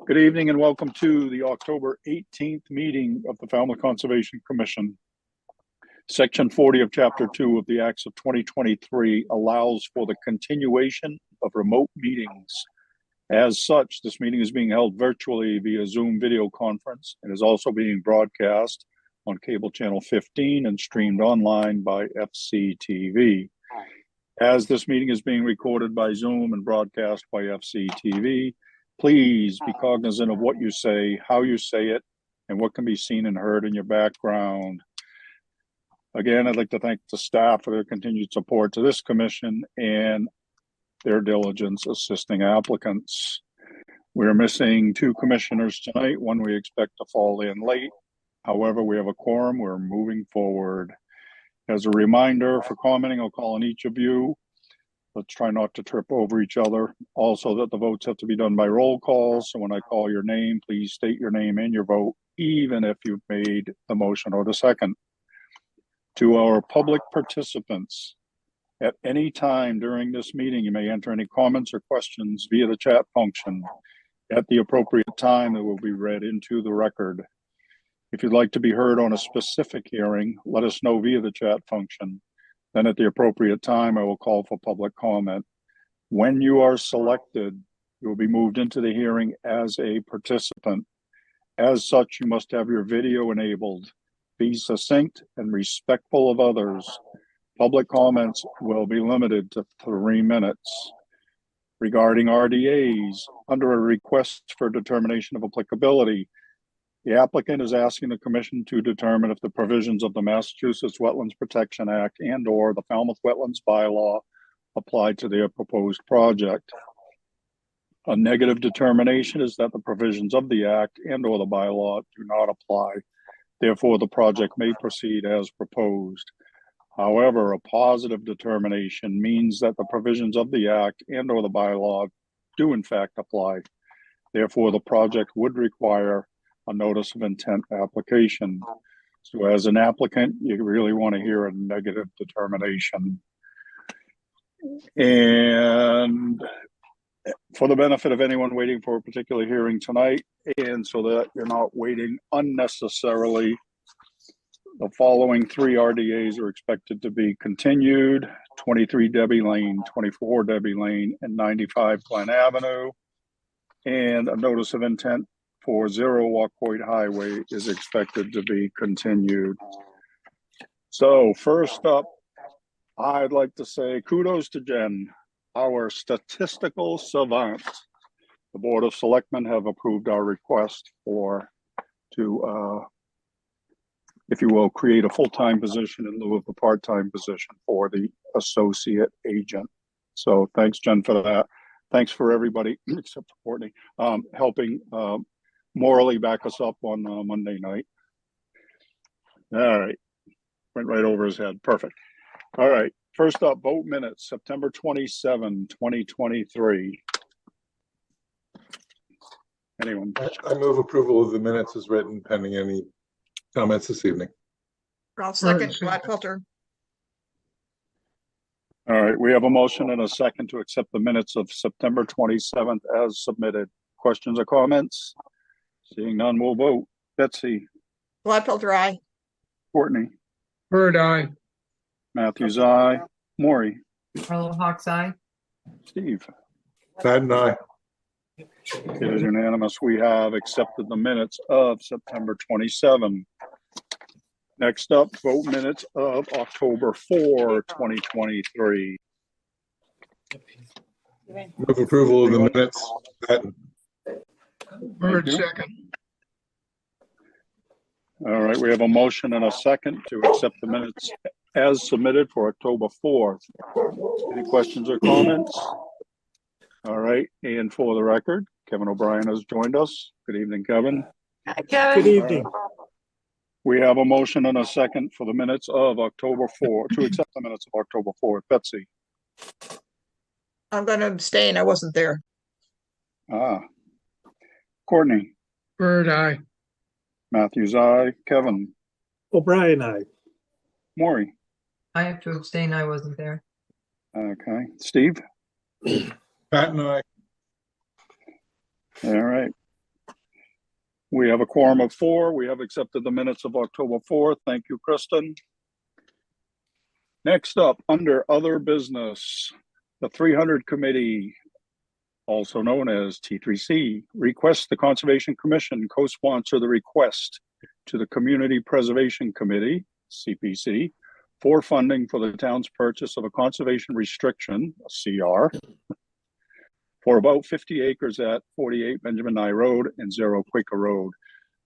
Good evening and welcome to the October 18th meeting of the Falmouth Conservation Commission. Section 40 of Chapter 2 of the Acts of 2023 allows for the continuation of remote meetings. As such, this meeting is being held virtually via Zoom video conference and is also being broadcast on cable channel 15 and streamed online by FCTV. As this meeting is being recorded by Zoom and broadcast by FCTV, please be cognizant of what you say, how you say it, and what can be seen and heard in your background. Again, I'd like to thank the staff for their continued support to this commission and their diligence assisting applicants. We're missing 2 commissioners tonight. One we expect to fall in late. However, we have a quorum. We're moving forward. As a reminder for commenting, I'll call on each of you. Let's try not to trip over each other. Also, that the votes have to be done by roll call. So when I call your name, please state your name and your vote, even if you've made the motion or the second. To our public participants, at any time during this meeting, you may enter any comments or questions via the chat function. At the appropriate time, it will be read into the record. If you'd like to be heard on a specific hearing, let us know via the chat function. Then at the appropriate time, I will call for public comment. When you are selected, you will be moved into the hearing as a participant. As such, you must have your video enabled. Be succinct and respectful of others. Public comments will be limited to 3 minutes. Regarding RDAs, under a request for determination of applicability, the applicant is asking the commission to determine if the provisions of the Massachusetts Wetlands Protection Act and/or the Falmouth Wetlands Bylaw apply to their proposed project. A negative determination is that the provisions of the act and/or the bylaw do not apply. Therefore, the project may proceed as proposed. However, a positive determination means that the provisions of the act and/or the bylaw do in fact apply. Therefore, the project would require a notice of intent application. So as an applicant, you really want to hear a negative determination. And for the benefit of anyone waiting for a particular hearing tonight, and so that you're not waiting unnecessarily, the following 3 RDAs are expected to be continued: 23 Debbie Lane, 24 Debbie Lane, and 95 Glen Avenue. And a notice of intent for 0 Walkpoint Highway is expected to be continued. So first up, I'd like to say kudos to Jen, our statistical savant. The Board of Selectmen have approved our request to, if you will, create a full-time position in lieu of a part-time position for the associate agent. So thanks, Jen, for that. Thanks for everybody, except for Courtney, helping morally back us up on Monday night. All right, went right over his head. Perfect. All right, first up, vote minutes, September 27, 2023. Anyone? I move approval of the minutes as written, pending any comments this evening. I'll second Gladfelter. All right, we have a motion and a second to accept the minutes of September 27th as submitted. Questions or comments? Seeing none, we'll vote. Betsy? Gladfelter, aye. Courtney? Bird, aye. Matthews, aye. Maury? Carlo Hawks, aye. Steve? Patton, aye. It is unanimous. We have accepted the minutes of September 27. Next up, vote minutes of October 4, 2023. Move approval of the minutes. Patton. Bird, second. All right, we have a motion and a second to accept the minutes as submitted for October 4th. Any questions or comments? All right, and for the record, Kevin O'Brien has joined us. Good evening, Kevin. Hi, Kevin. Good evening. We have a motion and a second for the minutes of October 4, to accept the minutes of October 4th. Betsy? I'm going to abstain. I wasn't there. Courtney? Bird, aye. Matthews, aye. Kevin? O'Brien, aye. Maury? I have to abstain. I wasn't there. Okay. Steve? Patton, aye. All right. We have a quorum of 4. We have accepted the minutes of October 4th. Thank you, Kristen. Next up, under other business, the 300 Committee, also known as T3C, requests the Conservation Commission co-sponsor the request to the Community Preservation Committee, CPC, for funding for the town's purchase of a conservation restriction, a CR, for about 50 acres at 48 Benjamin Nye Road and 0 Quaker Road,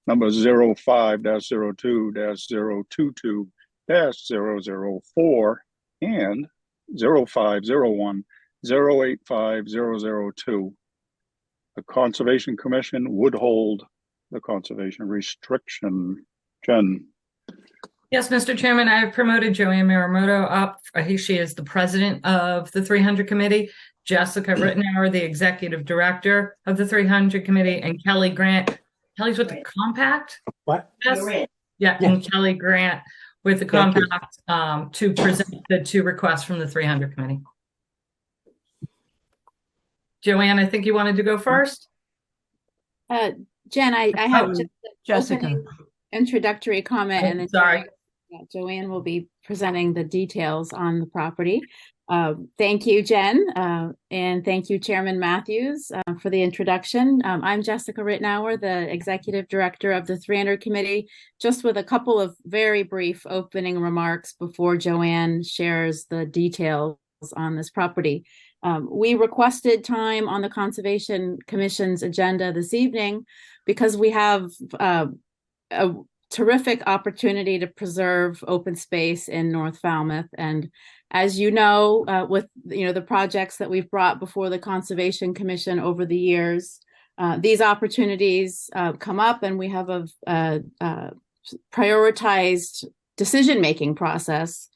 number 05-02-022-004 and 0501-085-002. The Conservation Commission would hold the conservation restriction. Jen. Yes, Mr. Chairman, I have promoted Joanne Miramoto up. She is the president of the 300 Committee. Jessica Rittenauer, the executive director of the 300 Committee, and Kelly Grant. Kelly's with the Compact? What? Yes. Yeah, and Kelly Grant with the Thank you. Compact to present the 2 requests from the 300 Committee. Joanne, I think you wanted to go first? Jen, I have just an Jessica. opening introductory comment, and then Sorry. Joanne will be presenting the details on the property. Thank you, Jen, and thank you, Chairman Matthews, for the introduction. I'm Jessica Rittenauer, the Executive Director of the 300 Committee, just with a couple of very brief opening remarks before Joanne shares the details on this property. We requested time on the Conservation Commission's agenda this evening because we have a terrific opportunity to preserve open space in North Falmouth. And as you know, with the projects that we've brought before the Conservation Commission over the years, these opportunities come up, and we have a prioritized decision-making process.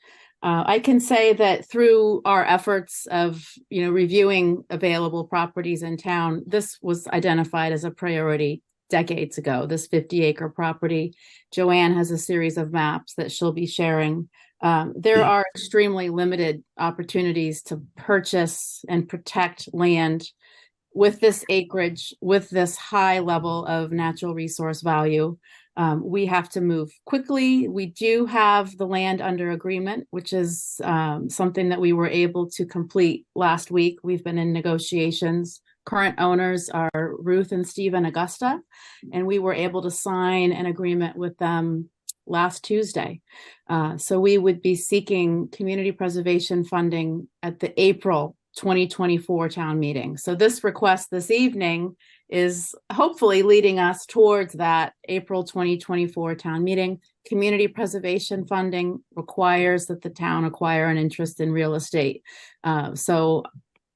I can say that through our efforts of reviewing available properties in town, this was identified as a priority decades ago, this 50-acre property. Joanne has a series of maps that she'll be sharing. There are extremely limited opportunities to purchase and protect land with this acreage, with this high level of natural resource value. We have to move quickly. We do have the land under agreement, which is something that we were able to complete last week. We've been in negotiations. Current owners are Ruth and Stephen Augusta, and we were able to sign an agreement with them last Tuesday. So we would be seeking community preservation funding at the April 2024 town meeting. So this request this evening is hopefully leading us towards that April 2024 town meeting. Community preservation funding requires that the town acquire an interest in real estate. So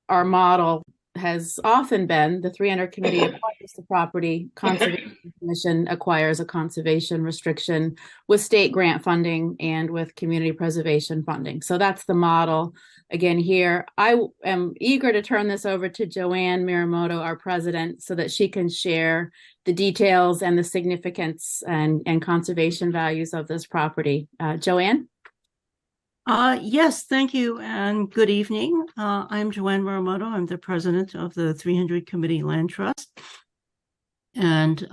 our model has often been the 300 Committee acquires the property, Conservation Commission acquires a conservation restriction with state grant funding and with community preservation funding. So that's the model. Again, here, I am eager to turn this over to Joanne Miramoto, our president, so that she can share the details and the significance and conservation values of this property. Joanne? Yes, thank you, and good evening. I'm Joanne Muramoto. I'm the president of the 300 Committee Land Trust. And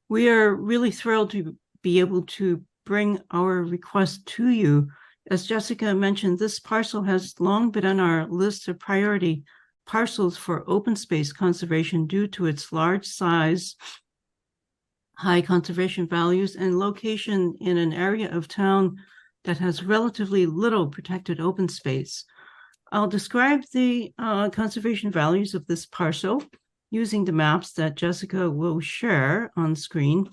we are really thrilled to be able to bring our request to you. As Jessica mentioned, this parcel has long been on our list of priority parcels for open space conservation due to its large size, high conservation values, and location in an area of town that has relatively little protected open space. I'll describe the conservation values of this parcel using the maps that Jessica will share on screen,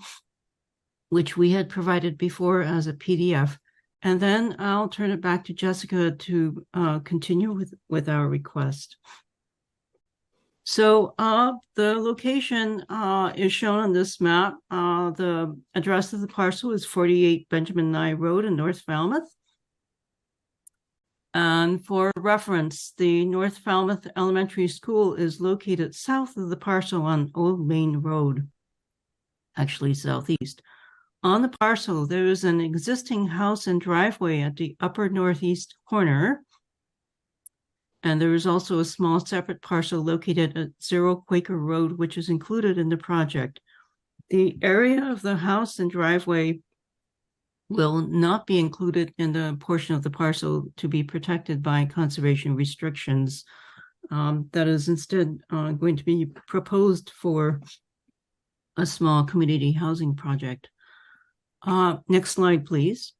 which we had provided before as a PDF. And then I'll turn it back to Jessica to continue with our request. So the location is shown on this map. The address of the parcel is 48 Benjamin Nye Road in North Falmouth. And for reference, the North Falmouth Elementary School is located south of the parcel on Old Main Road, actually southeast. On the parcel, there is an existing house and driveway at the upper northeast corner. And there is also a small separate parcel located at 0 Quaker Road, which is included in the project. The area of the house and driveway will not be included in the portion of the parcel to be protected by conservation restrictions. That is instead going to be proposed for a small community housing project. Next slide, please.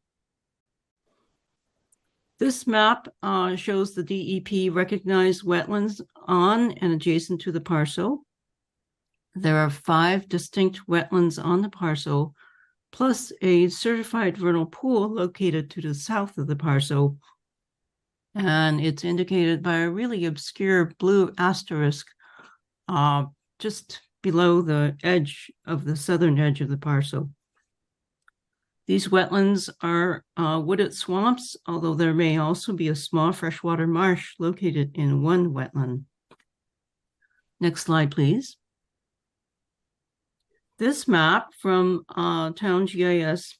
This map shows the DEP recognized wetlands on and adjacent to the parcel. There are 5 distinct wetlands on the parcel, plus a certified vernal pool located to the south of the parcel. And it's indicated by a really obscure blue asterisk just below the edge of the southern edge of the parcel. These wetlands are wooded swamps, although there may also be a small freshwater marsh located in one wetland. Next slide, please. This map from Town GIS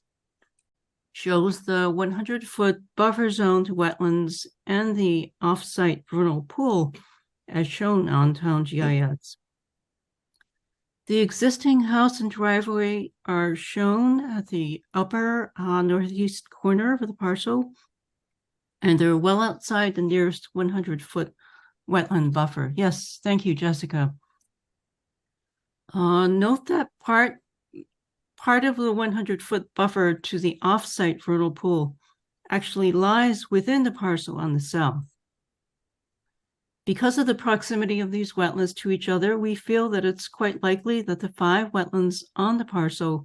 shows the 100-foot buffer zone to wetlands and the off-site vernal pool as shown on Town GIS. The existing house and driveway are shown at the upper northeast corner of the parcel, and they're well outside the nearest 100-foot wetland buffer. Yes, thank you, Jessica. Note that part of the 100-foot buffer to the off-site vernal pool actually lies within the parcel on the south. Because of the proximity of these wetlands to each other, we feel that it's quite likely that the 5 wetlands on the parcel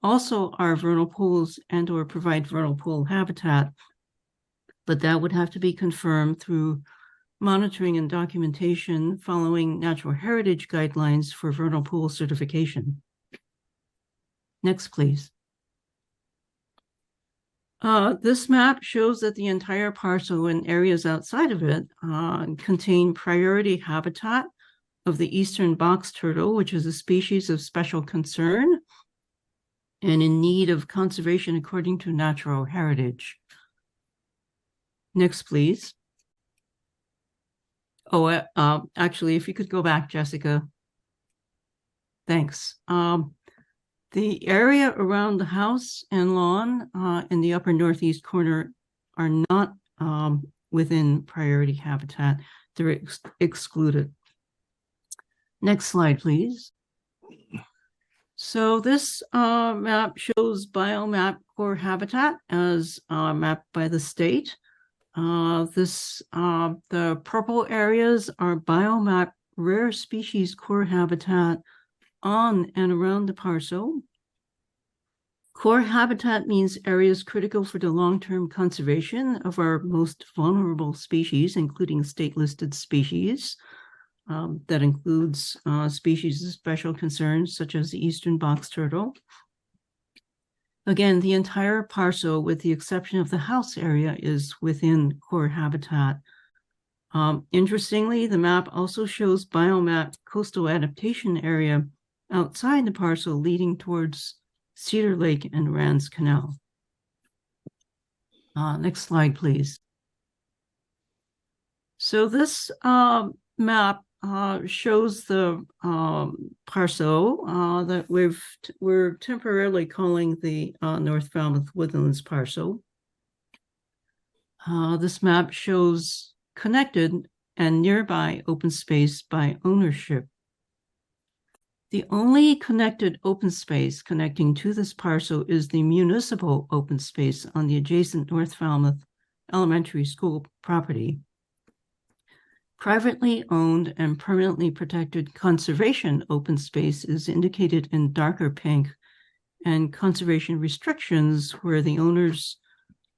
also are vernal pools and or provide vernal pool habitat, but that would have to be confirmed through monitoring and documentation following natural heritage guidelines for vernal pool certification. Next, please. This map shows that the entire parcel and areas outside of it contain priority habitat of the eastern box turtle, which is a species of special concern and in need of conservation according to natural heritage. Next, please. Oh, actually, if you could go back, Jessica. Thanks. The area around the house and lawn in the upper northeast corner are not within priority habitat. They're excluded. Next slide, please. So this map shows biomap core habitat as mapped by the state. The purple areas are biomap rare species core habitat on and around the parcel. Core habitat means areas critical for the long-term conservation of our most vulnerable species, including state-listed species. That includes species of special concern, such as the eastern box turtle. Again, the entire parcel, with the exception of the house area, is within core habitat. Interestingly, the map also shows biomap coastal adaptation area outside the parcel leading towards Cedar Lake and Rand's Canal. Next slide, please. So this map shows the parcel that we're temporarily calling the North Falmouth Woodlands parcel. This map shows connected and nearby open space by ownership. The only connected open space connecting to this parcel is the municipal open space on the adjacent North Falmouth Elementary School property. Privately owned and permanently protected conservation open space is indicated in darker pink, and conservation restrictions where the owners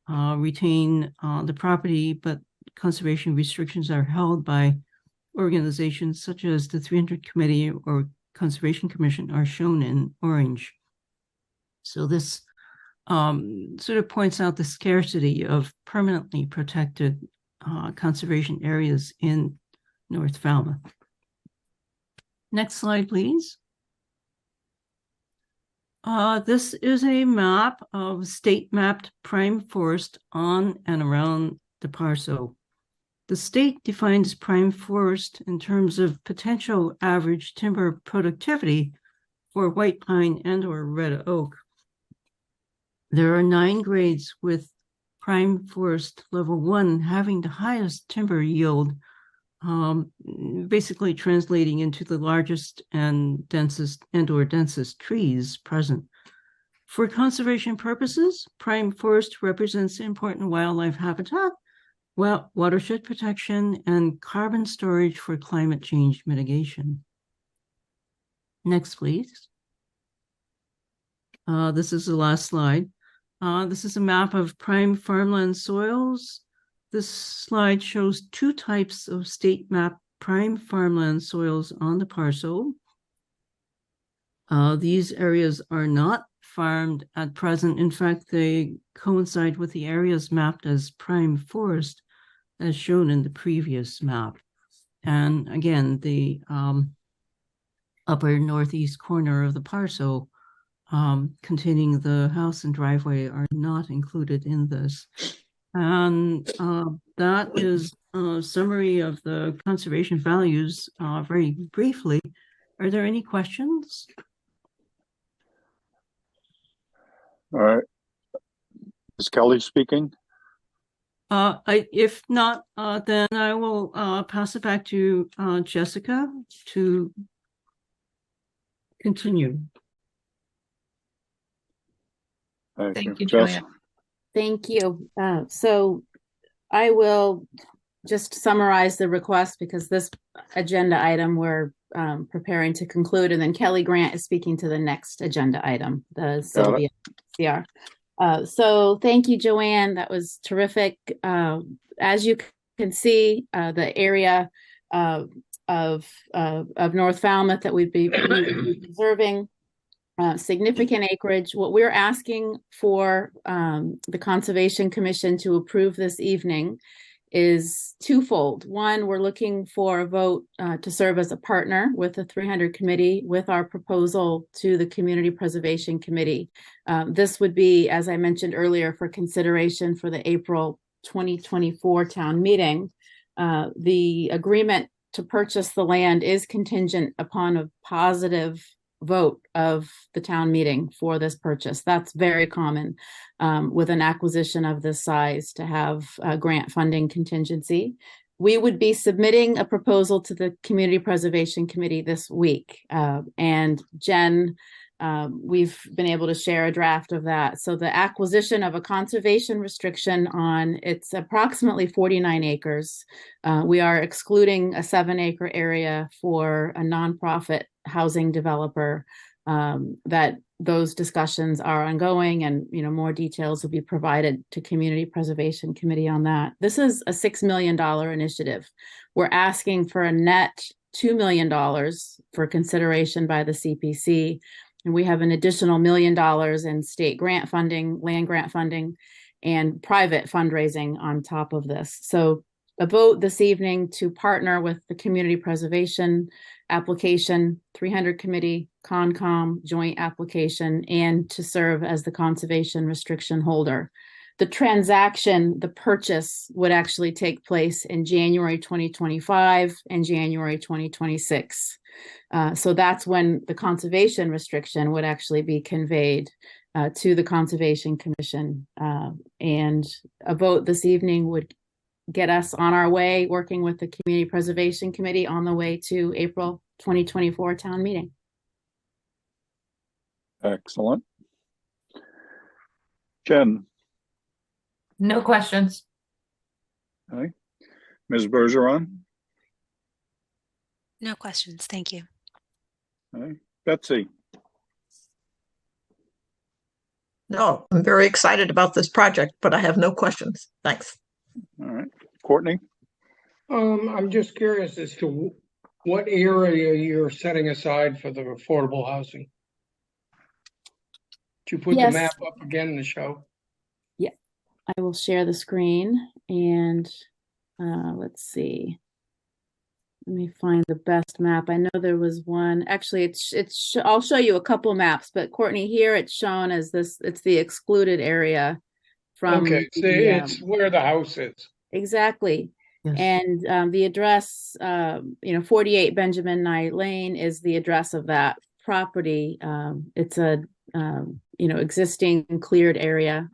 retain the property, but conservation restrictions are held by organizations such as the 300 Committee or Conservation Commission are shown in orange. So this sort of points out the scarcity of permanently protected conservation areas in North Falmouth. Next slide, please. This is a map of state-mapped prime forest on and around the parcel. The state defines prime forest in terms of potential average timber productivity for white pine and or red oak. There are 9 grades, with prime forest level 1 having the highest timber yield, basically translating into the largest and densest trees present. For conservation purposes, prime forest represents important wildlife habitat, watershed protection, and carbon storage for climate change mitigation. Next, please. This is the last slide. This is a map of prime farmland soils. This slide shows 2 types of state map prime farmland soils on the parcel. These areas are not farmed at present. In fact, they coincide with the areas mapped as prime forest, as shown in the previous map. And again, the upper northeast corner of the parcel containing the house and driveway are not included in this. And that is a summary of the conservation values very briefly. Are there any questions? All right. Is Kelly speaking? If not, then I will pass it back to Jessica to continue. Thank you, Jess? Joanne. Thank you. So I will just summarize the request, because this agenda item we're preparing to conclude, and then Kelly Grant is speaking to the next agenda item, the Sylvia CR. So thank you, Joanne. That was terrific. As you can see, the area of North Falmouth that we'd be preserving, significant acreage. What we're asking for the Conservation Commission to approve this evening is twofold. One, we're looking for a vote to serve as a partner with the 300 committee with our proposal to the Community Preservation Committee. This would be, as I mentioned earlier, for consideration for the April 2024 town meeting. The agreement to purchase the land is contingent upon a positive vote of the town meeting for this purchase. That's very common with an acquisition of this size, to have grant funding contingency. We would be submitting a proposal to the Community Preservation Committee this week. And Jen, we've been able to share a draft of that. So the acquisition of a conservation restriction on, it's approximately 49 acres. We are excluding a 7-acre area for a nonprofit housing developer. That those discussions are ongoing, and more details will be provided to Community Preservation Committee on that. This is a $6 million initiative. We're asking for a net $2 million for consideration by the CPC. And we have an additional $1 million in state grant funding, land grant funding, and private fundraising on top of this. So a vote this evening to partner with the Community Preservation application, 300 committee, Concom joint application, and to serve as the conservation restriction holder. The transaction, the purchase, would actually take place in January 2025 and January 2026. So that's when the conservation restriction would actually be conveyed to the Conservation Commission. And a vote this evening would get us on our way, working with the Community Preservation Committee on the way to April 2024 town meeting. Excellent. Jen? No questions. Okay. Ms. Bergeron? No questions. Thank you. Okay. Betsy? No, I'm very excited about this project, but I have no questions. Thanks. All right. Courtney? I'm just curious as to what area you're setting aside for the affordable housing. Did you put Yes. the map up again to show? I will share the screen, and let's see. Let me find the best map. I know there was one. Actually, I'll show you a couple maps, but Courtney, here it's shown as this. It's the excluded area from. Okay, so it's where the house is. Exactly. Yes. And the address, 48 Benjamin Knight Lane is the address of that property. It's a, existing cleared area.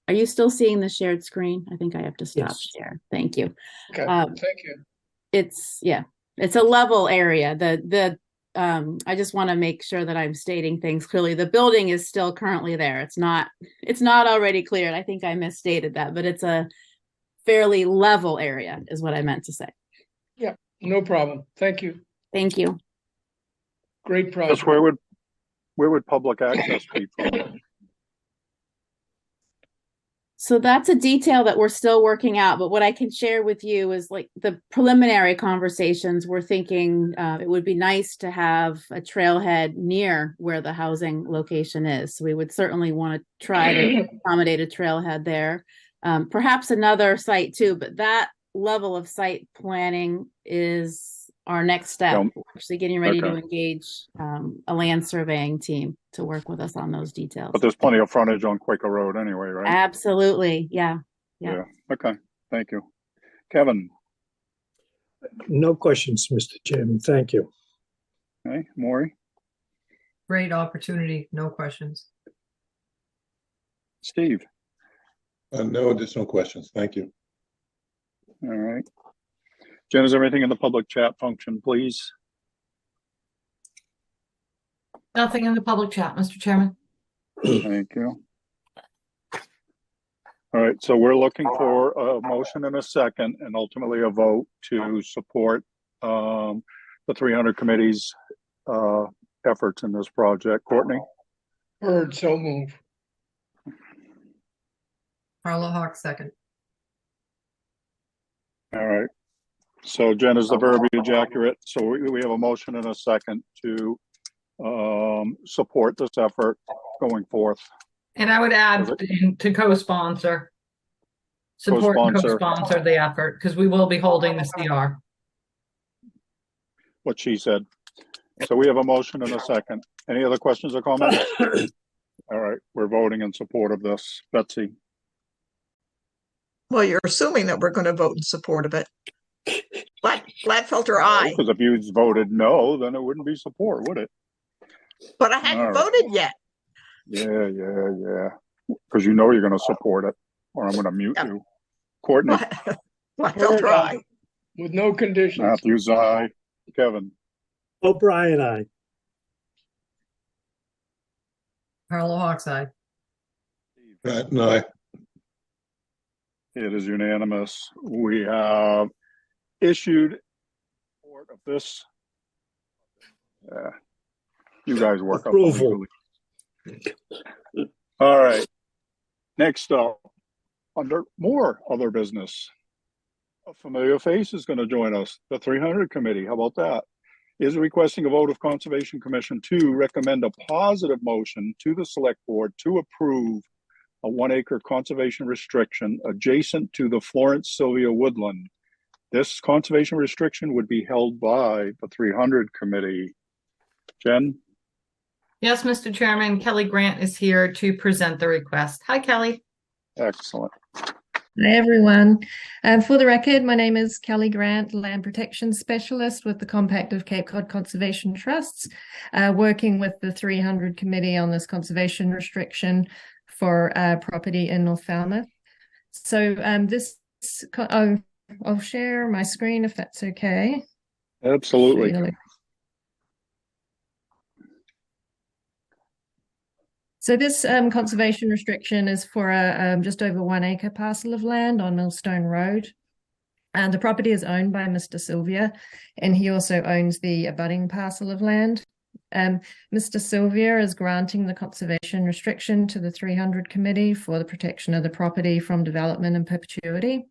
Are you still seeing the shared screen? I think I have to stop Yes. share. Thank you. Okay, Um, thank you. It's a level area. I just want to make sure that I'm stating things clearly. The building is still currently there. It's not already cleared. I think I misstated that, but it's a fairly level area is what I meant to say. No problem. Thank you. Thank you. Great Just project. where would public access be from? So that's a detail that we're still working out, but what I can share with you is like the preliminary conversations. We're thinking it would be nice to have a trailhead near where the housing location is. So we would certainly want to try to accommodate a trailhead there. Perhaps another site too, but that level of site planning is our next step. Yeah. We're actually getting ready to Okay. engage a land surveying team to work with us on those details. But there's plenty of frontage on Quaker Road anyway, right? Absolutely. Yeah. Yeah. Okay, thank you. Kevin, No questions, Mr. Chairman. Thank you. okay, Maury, Great opportunity, no questions. Steve, No additional questions. Thank you. all right. Jen, is there anything in the public chat function, please? Nothing in the public chat, Mr. Chairman. Thank you. All right, so we're looking for a motion and a second and ultimately a vote to support the 300 committee's efforts in this project. Courtney? Heard, so move. Carla Hawk, second. All right. So Jen, is the verbiage accurate? So we have a motion and a second to support this effort going forth. And I would add to co-sponsor. Support and Co-sponsor. co-sponsor the effort because we will be holding the CR. What she said. So we have a motion and a second. Any other questions or comments? All right, we're voting in support of this. Betsy? Well, you're assuming that we're going to vote in support of it. Gladfelter, aye. Because if you voted no, then it wouldn't be support, would it? But I hadn't All right. voted yet. Yeah. Because you know you're going to support it, or I'm going to mute you. Courtney? Gladfelter, aye. With no conditions. Matthews, aye. Kevin? O'Brien, aye. Carla Hawk's eye. No, It is unanimous. We have issued support of this. You guys work up Approval. legally. All right. Next up, under more other business, a familiar face is going to join us. The 300 committee. How about that? Is requesting a vote of Conservation Commission to recommend a positive motion to the select board to approve a 1 acre conservation restriction adjacent to the Florence Sylvia woodland. This conservation restriction would be held by the 300 committee. Jen? Yes, Mr. Chairman, Kelly Grant is here to present the request. Hi, Kelly. Excellent. Hi, everyone. For the record, my name is Kelly Grant, Land Protection Specialist with the Compact of Cape Cod Conservation Trusts, working with the 300 Committee on this conservation restriction for property in North Falmouth. So I'll share my screen if that's okay. Absolutely. So this conservation restriction is for a just over 1 acre parcel of land on Millstone Road. And the property is owned by Mr. Sylvia, and he also owns the abutting parcel of land. Mr. Sylvia is granting the conservation restriction to the 300 committee for the protection of the property from development in perpetuity.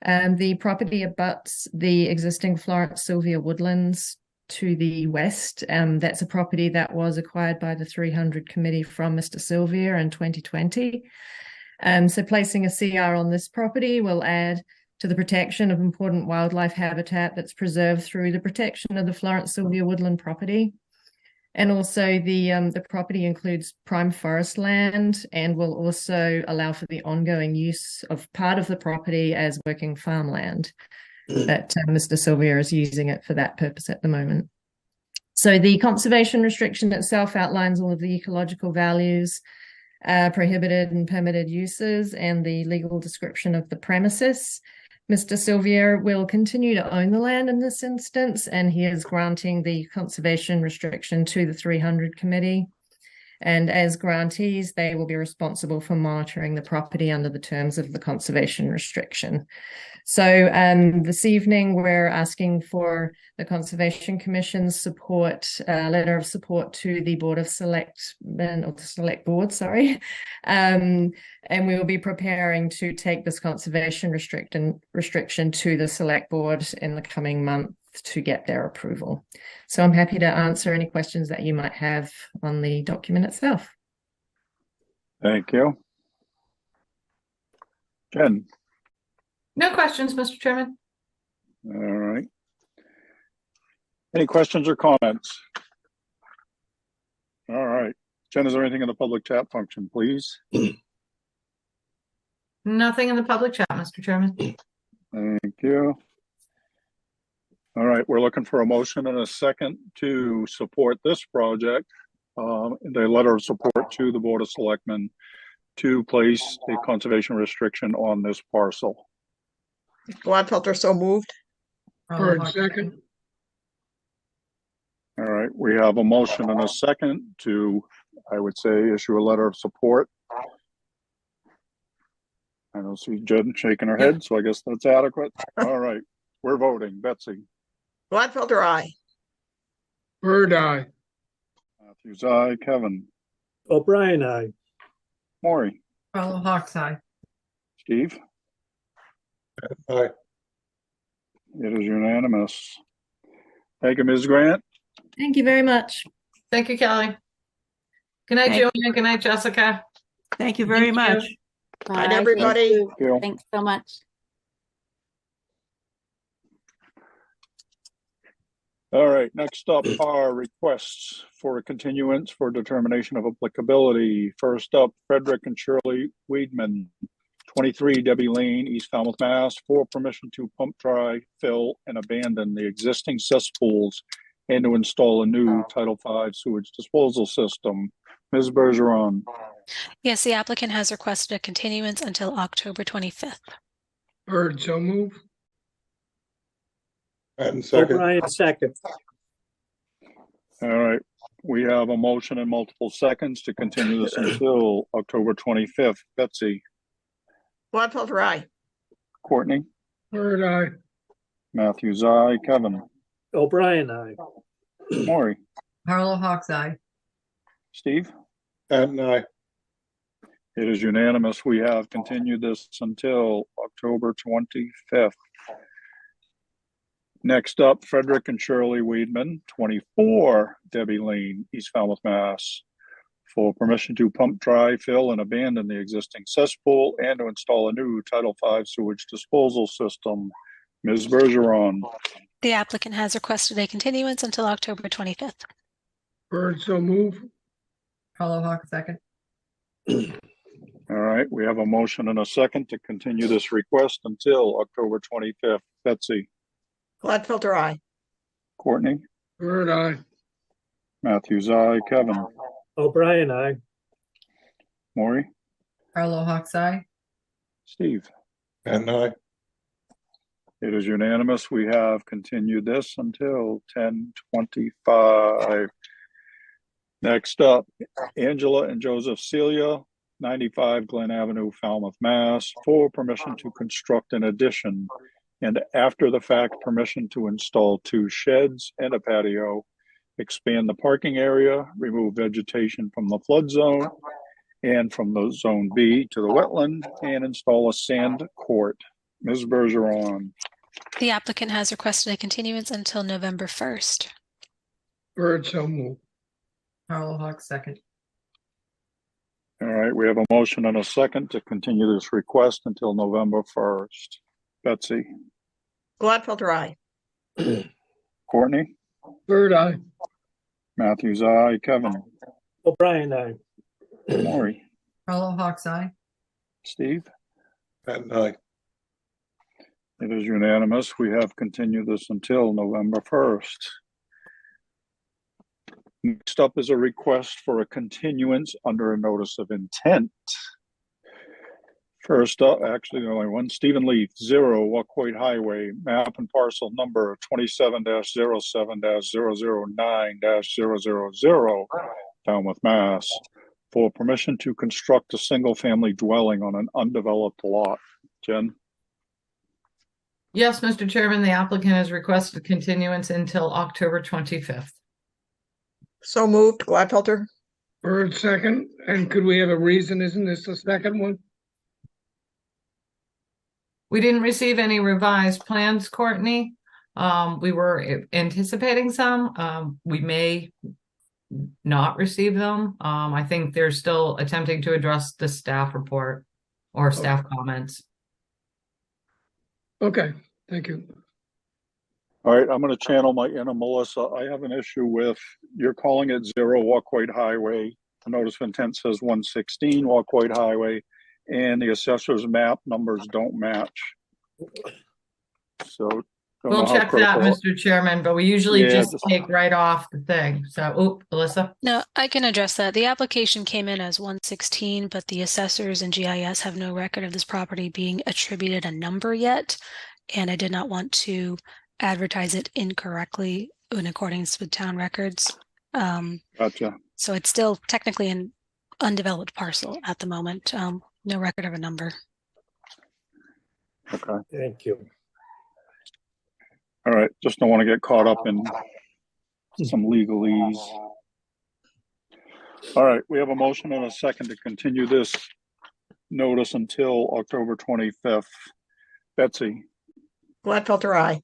The property abuts the existing Florence Sylvia woodlands to the west. That's a property that was acquired by the 300 committee from Mr. Sylvia in 2020. So placing a CR on this property will add to the protection of important wildlife habitat that's preserved through the protection of the Florence Sylvia woodland property. And also the property includes prime forest land and will also allow for the ongoing use of part of the property as working farmland. That Mr. Sylvia is using it for that purpose at the moment. So the conservation restriction itself outlines all of the ecological values, prohibited and permitted uses, and the legal description of the premises. Mr. Sylvia will continue to own the land in this instance, and he is granting the conservation restriction to the 300 committee. And as grantees, they will be responsible for monitoring the property under the terms of the conservation restriction. So this evening, we're asking for the Conservation Commission's support, letter of support to the Board of Selectmen, or the Select Board, sorry. And we will be preparing to take this conservation restriction to the Select Board in the coming month to get their approval. So I'm happy to answer any questions that you might have on the document itself. Thank you. Jen? No questions, Mr. Chairman. All right. Any questions or comments? All right. Jen, is there anything in the public chat function, please? Nothing in the public chat, Mr. Chairman. Thank you. All right, we're looking for a motion and a second to support this project. The letter of support to the Board of Selectmen to place a conservation restriction on this parcel. Gladfelter, so moved. Bird second. All right, we have a motion and a second to, I would say, issue a letter of support. I don't see Jen shaking her head, so I guess that's adequate. All right, we're voting. Betsy? Gladfelter, aye. Bird eye. Matthews, aye. Kevin? O'Brien, aye. Maury? Carlo Hawks Eye. Steve? Aye. It is unanimous. Thank you, Ms. Grant. Thank you very much. Thank you, Kelly. Good night, Thank Joanna. Good night, Jessica. Thank you very Thank you. much. Night, Bye. everybody. Thank you. Thanks so much. All right, next up are requests for a continuance for determination of applicability. First up, Frederick and Shirley Weedman, 23 Debbie Lane, East Falmouth, Mass, for permission to pump, dry, fill, and abandon the existing cesspools and to install a new Title V sewage disposal system. Ms. Bergeron? Yes, the applicant has requested a continuance until October 25th. Bird so move. And second. O'Brien, second. All right, we have a motion and multiple seconds to continue this until October 25th. Betsy? Gladfelter, aye. Courtney? Bird eye. Matthews, aye. Kevin? O'Brien, aye. Maury? Carlo Hawks Eye. Steve? And aye. It is unanimous. We have continued this until October 25th. Next up, Frederick and Shirley Weedman, 24 Debbie Lane, East Falmouth, Mass, for permission to pump, dry, fill, and abandon the existing cesspool and to install a new Title V sewage disposal system. Ms. Bergeron? The applicant has requested a continuance until October 25th. Bird so move. Carlo Hawks second. All right, we have a motion and a second to continue this request until October 25th. Betsy? Gladfelter, aye. Courtney? Bird eye. Matthews, aye. Kevin? O'Brien, aye. Maury? Carlo Hawks Eye. Steve? And aye. It is unanimous. We have continued this until 10:25. Next up, Angela and Joseph Celia, 95 Glen Avenue, Falmouth, Mass, for permission to construct an addition and after the fact permission to install 2 sheds and a patio, expand the parking area, remove vegetation from the flood zone and from the zone B to the wetland, and install a sand court. Ms. Bergeron? The applicant has requested a continuance until November 1st. Bird so move. Carlo Hawks second. All right, we have a motion and a second to continue this request until November 1st. Betsy? Gladfelter, aye. Courtney? Bird eye. Matthews, aye. Kevin? O'Brien, aye. Maury? Carlo Hawks Eye. Steve? And aye. It is unanimous. We have continued this until November 1st. Next up is a request for a continuance under a notice of intent. First up, actually, only one, Stephen Leaf, 0 Wacoit Highway, map and parcel number 27-07-009-000, Falmouth, Mass, for permission to construct a single-family dwelling on an undeveloped lot. Jen? Yes, Mr. Chairman, the applicant has requested continuance until October 25th. So moved, Gladfelter. Bird second, and could we have a reason? Isn't this the second one? We didn't receive any revised plans, Courtney. We were anticipating some. We may not receive them. I think they're still attempting to address the staff report or staff comments. Okay, thank you. All right, I'm going to channel my inner Melissa. I have an issue with, you're calling it 0 Wacoit Highway. The notice of intent says 116 Wacoit Highway, and the assessor's map numbers don't match. So We'll check that, Mr. Chairman, but we usually just take right off the thing. So, Alyssa? No, I can address that. The application came in as 116, but the assessors and GIS have no record of this property being attributed a number yet, and I did not want to advertise it incorrectly in accordance with town records. Gotcha. So it's still technically an undeveloped parcel at the moment. No record of a number. Okay. Thank you. All right, just don't want to get caught up in some legalese. All right, we have a motion and a second to continue this notice until October 25th. Betsy? Gladfelter, aye.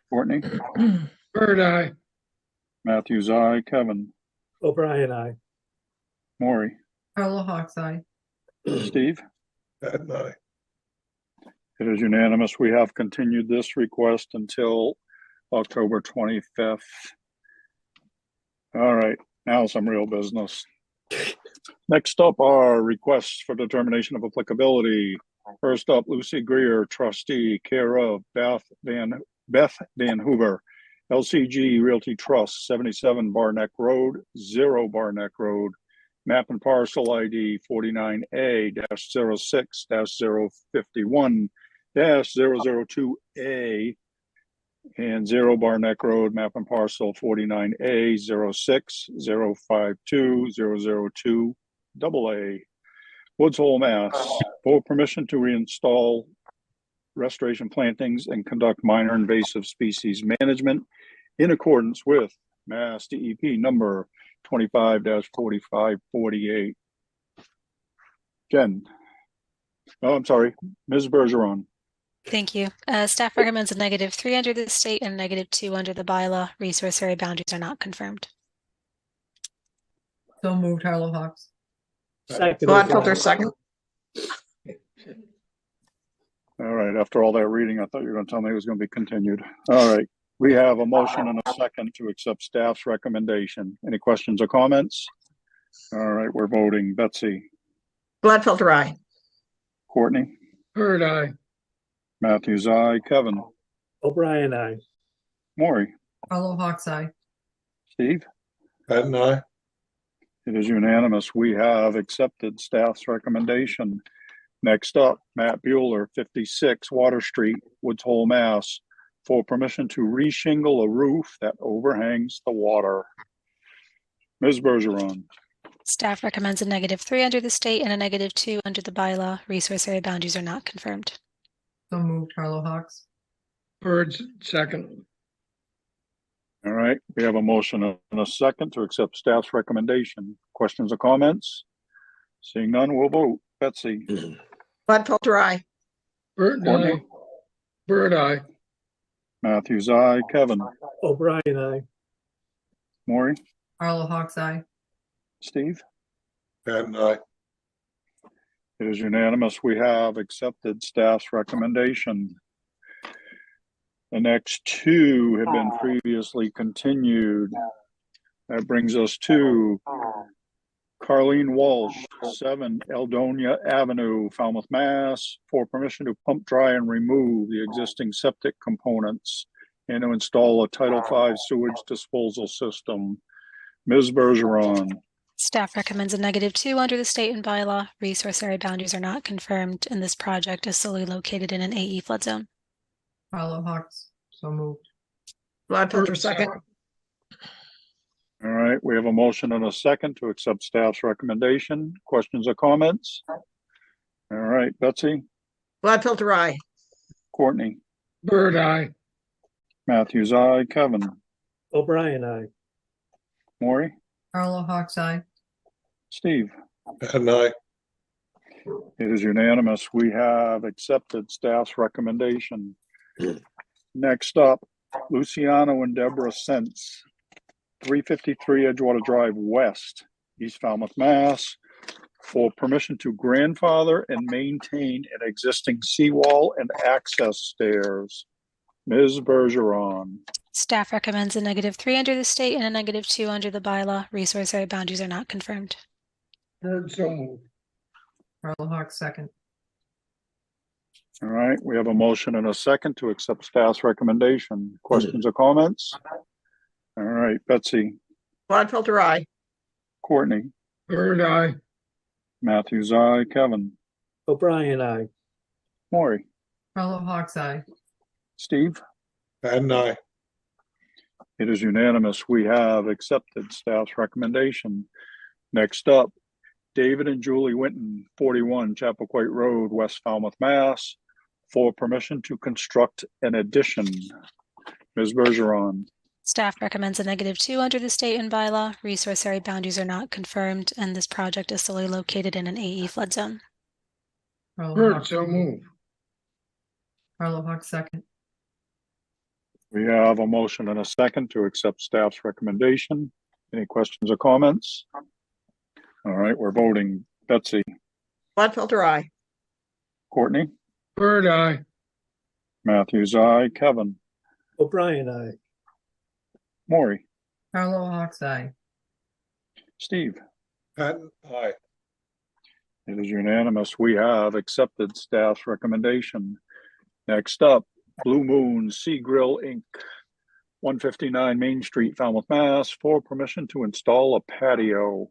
Courtney? Bird eye. Matthews, aye. Kevin? O'Brien, aye. Maury? Carlo Hawks Eye. Steve? Patton, aye. It is unanimous. We have continued this request until October 25th. All right, now some real business. Next up are requests for determination of applicability. First up, Lucy Greer, trustee, care of Beth Van Hoover, LCG Realty Trust, 77 Barneck Road, 0 Barneck Road, map and parcel ID 49A-06-051-002A, and 0 Barneck Road, map and parcel 49A-06-052-002 AA, Woods Hole, Mass, for permission to reinstall restoration plantings and conduct minor invasive species management in accordance with Mass DEP number 25-4548. Jen. Oh, I'm sorry, Ms. Bergeron. Thank you. Staff recommends a -3 under the state and a -2 under the bylaw. Resource area boundaries are not confirmed. So moved, Carlo Hawks. Second. Gladfelter, second. All right, after all that reading, I thought you were going to tell me it was going to be continued. All right, we have a motion and a second to accept staff's recommendation. Any questions or comments? All right, we're voting. Betsy? Gladfelter, aye. Courtney? Bird eye. Matthews, aye. Kevin? O'Brien, aye. Maury? Carlo Hawks Eye. Steve? Patton, aye. It is unanimous. We have accepted staff's recommendation. Next up, Matt Bueller, 56 Water Street, Woods Hole, Mass, for permission to reshingle a roof that overhangs the water. Ms. Bergeron. Staff recommends a -3 under the state and a -2 under the bylaw. Resource area boundaries are not confirmed. So moved, Carlo Hawks. Bird's second. All right, we have a motion and a second to accept staff's recommendation. Questions or comments? Seeing none, we'll vote. Betsy? Gladfelter, aye. Bird Courtney? eye. Bird eye. Matthews, aye. Kevin? O'Brien, aye. Maury? Carlo Hawks Eye. Steve? Patton, aye. It is unanimous. We have accepted staff's recommendation. The next two have been previously continued. That brings us to Carleen Walsh, 7 Eldonia Avenue, Falmouth, Mass, for permission to pump, dry, and remove the existing septic components and to install a Title V sewage disposal system. Ms. Bergeron, Staff recommends a -2 under the state and bylaw. Resource area boundaries are not confirmed, and this project is solely located in an AE flood zone. Carlo Hawks, so moved. Gladfelter, second. all right, we have a motion and a second to accept staff's recommendation. Questions or comments? All right, Betsy, Gladfelter, aye. Courtney, Bird eye. Matthews, aye, Kevin, O'Brien, aye. Maury, Carlo Hawks, aye. Steve. And I, It is unanimous. We have accepted staff's recommendation. Next up, Luciano and Deborah Sense, 353 Edgewater Drive West, East Falmouth, Mass, for permission to grandfather and maintain an existing seawall and access stairs. Ms. Bergeron, Staff recommends a -3 under the state and a -2 under the bylaw. Resource area boundaries are not confirmed. Bird, so moved. Carlo Hawks, second. all right, we have a motion and a second to accept staff's recommendation. Questions or comments? All right, Betsy, Gladfelter, aye. Courtney, Bird eye. Matthews, aye, Kevin, O'Brien, aye. Maury, Carlo Hawks, aye. Steve. and I, It is unanimous. We have accepted staff's recommendation. Next up, David and Julie Winton, 41 Chappaquay Road, West Falmouth, Mass, for permission to construct an addition. Ms. Bergeron, Staff recommends a -2 under the state and bylaw. Resource area boundaries are not confirmed, and this project is solely located in an AE flood zone. Carlo Bird, Hawks, so moved. Carlo Hawks, second. we have a motion and a second to accept staff's recommendation. Any questions or comments? All right, we're voting. Betsy, Gladfelter, aye. Courtney, Bird eye. Matthews, aye, Kevin, O'Brien, aye. Maury, Carlo Hawks, aye. Steve. and I, It is unanimous. We have accepted staff's recommendation. Next up, Blue Moon Sea Grill Inc., 159 Main Street, Falmouth, Mass, for permission to install a patio.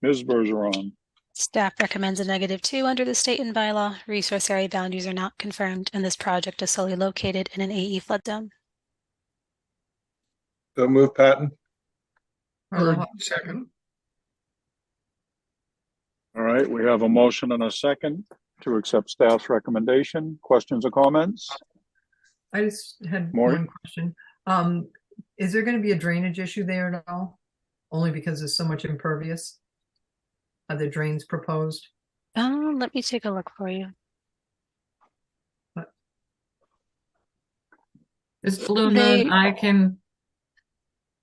Ms. Bergeron, Staff recommends a -2 under the state and bylaw. Resource area boundaries are not confirmed, and this project is solely located in an AE flood zone. so move Patton. Carlo Bird, Hawks, second. all right, we have a motion and a second to accept staff's recommendation. Questions or comments? I just had Maury? one question. Is there gonna be a drainage issue there at all? Only because there's so much impervious? Are the drains proposed? Let me take a look for you. This Blue They- Moon, I can.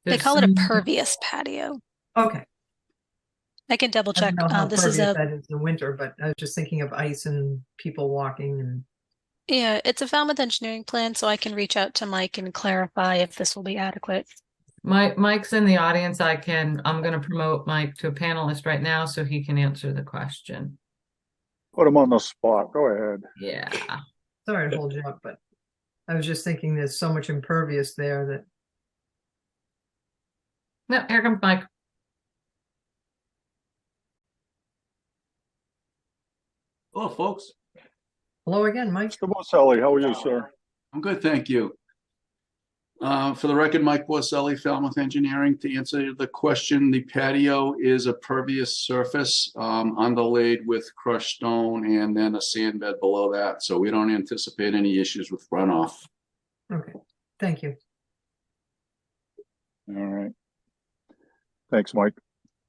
They there's call it a some- pervious patio. Okay. I can double I check. don't know how This is pervious a that is in the winter, but I was just thinking of ice and people walking and. Yeah, it's a Falmouth engineering plan, so I can reach out to Mike and clarify if this will be adequate. Mike's in the audience. I'm gonna promote Mike to a panelist right now so he can answer the question. Put him on the spot. Go ahead. Yeah. Sorry to hold you up, but I was just thinking there's so much impervious there that. No, here comes Mike. Hello, folks. Hello again, Mike. Mr. Boselli, how are you, sir? I'm good, thank you. For the record, Mike Borselli, Falmouth Engineering. To answer the question, the patio is a pervious surface underlaid with crushed stone and then a sand bed below that. So we don't anticipate any issues with runoff. Okay, thank you. All right. Thanks, Mike.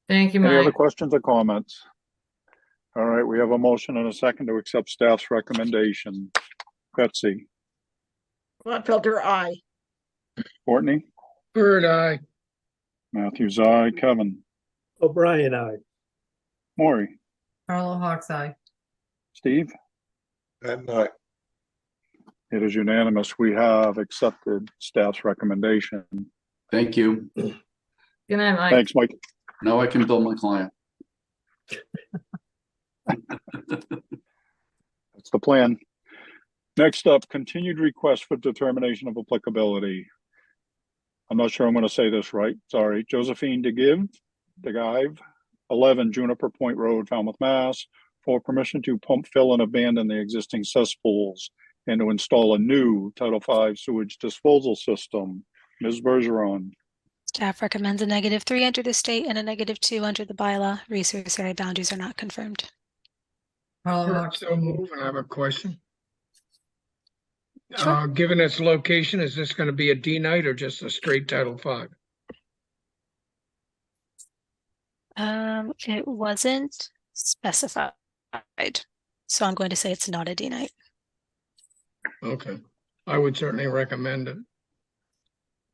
Thank you, Any other Mike. questions or comments? All right, we have a motion and a second to accept staff's recommendation. Betsy, Gladfelter, aye. Courtney, Bird eye. Matthews, aye, Kevin, O'Brien, aye. Maury, Carlo Hawks, aye. Steve. And I, It is unanimous. We have accepted staff's recommendation. Thank you. Good night, Mike. Thanks, Mike. Now I can bill my client. That's the plan. Next up, continued request for determination of applicability. I'm not sure I'm going to say this right. Sorry. Josephine DeGive, 11 Juniper Point Road, Falmouth, Mass, for permission to pump, fill, and abandon the existing cesspools and to install a new Title V sewage disposal system. Ms. Bergeron. Staff recommends a -3 under the state and a -2 under the bylaw. Resource area boundaries are not confirmed. So move, and I have a question. Given its location, is this going to be a D night or just a straight Title V? It wasn't specified, so I'm going to say it's not a D night. Okay, I would certainly recommend it.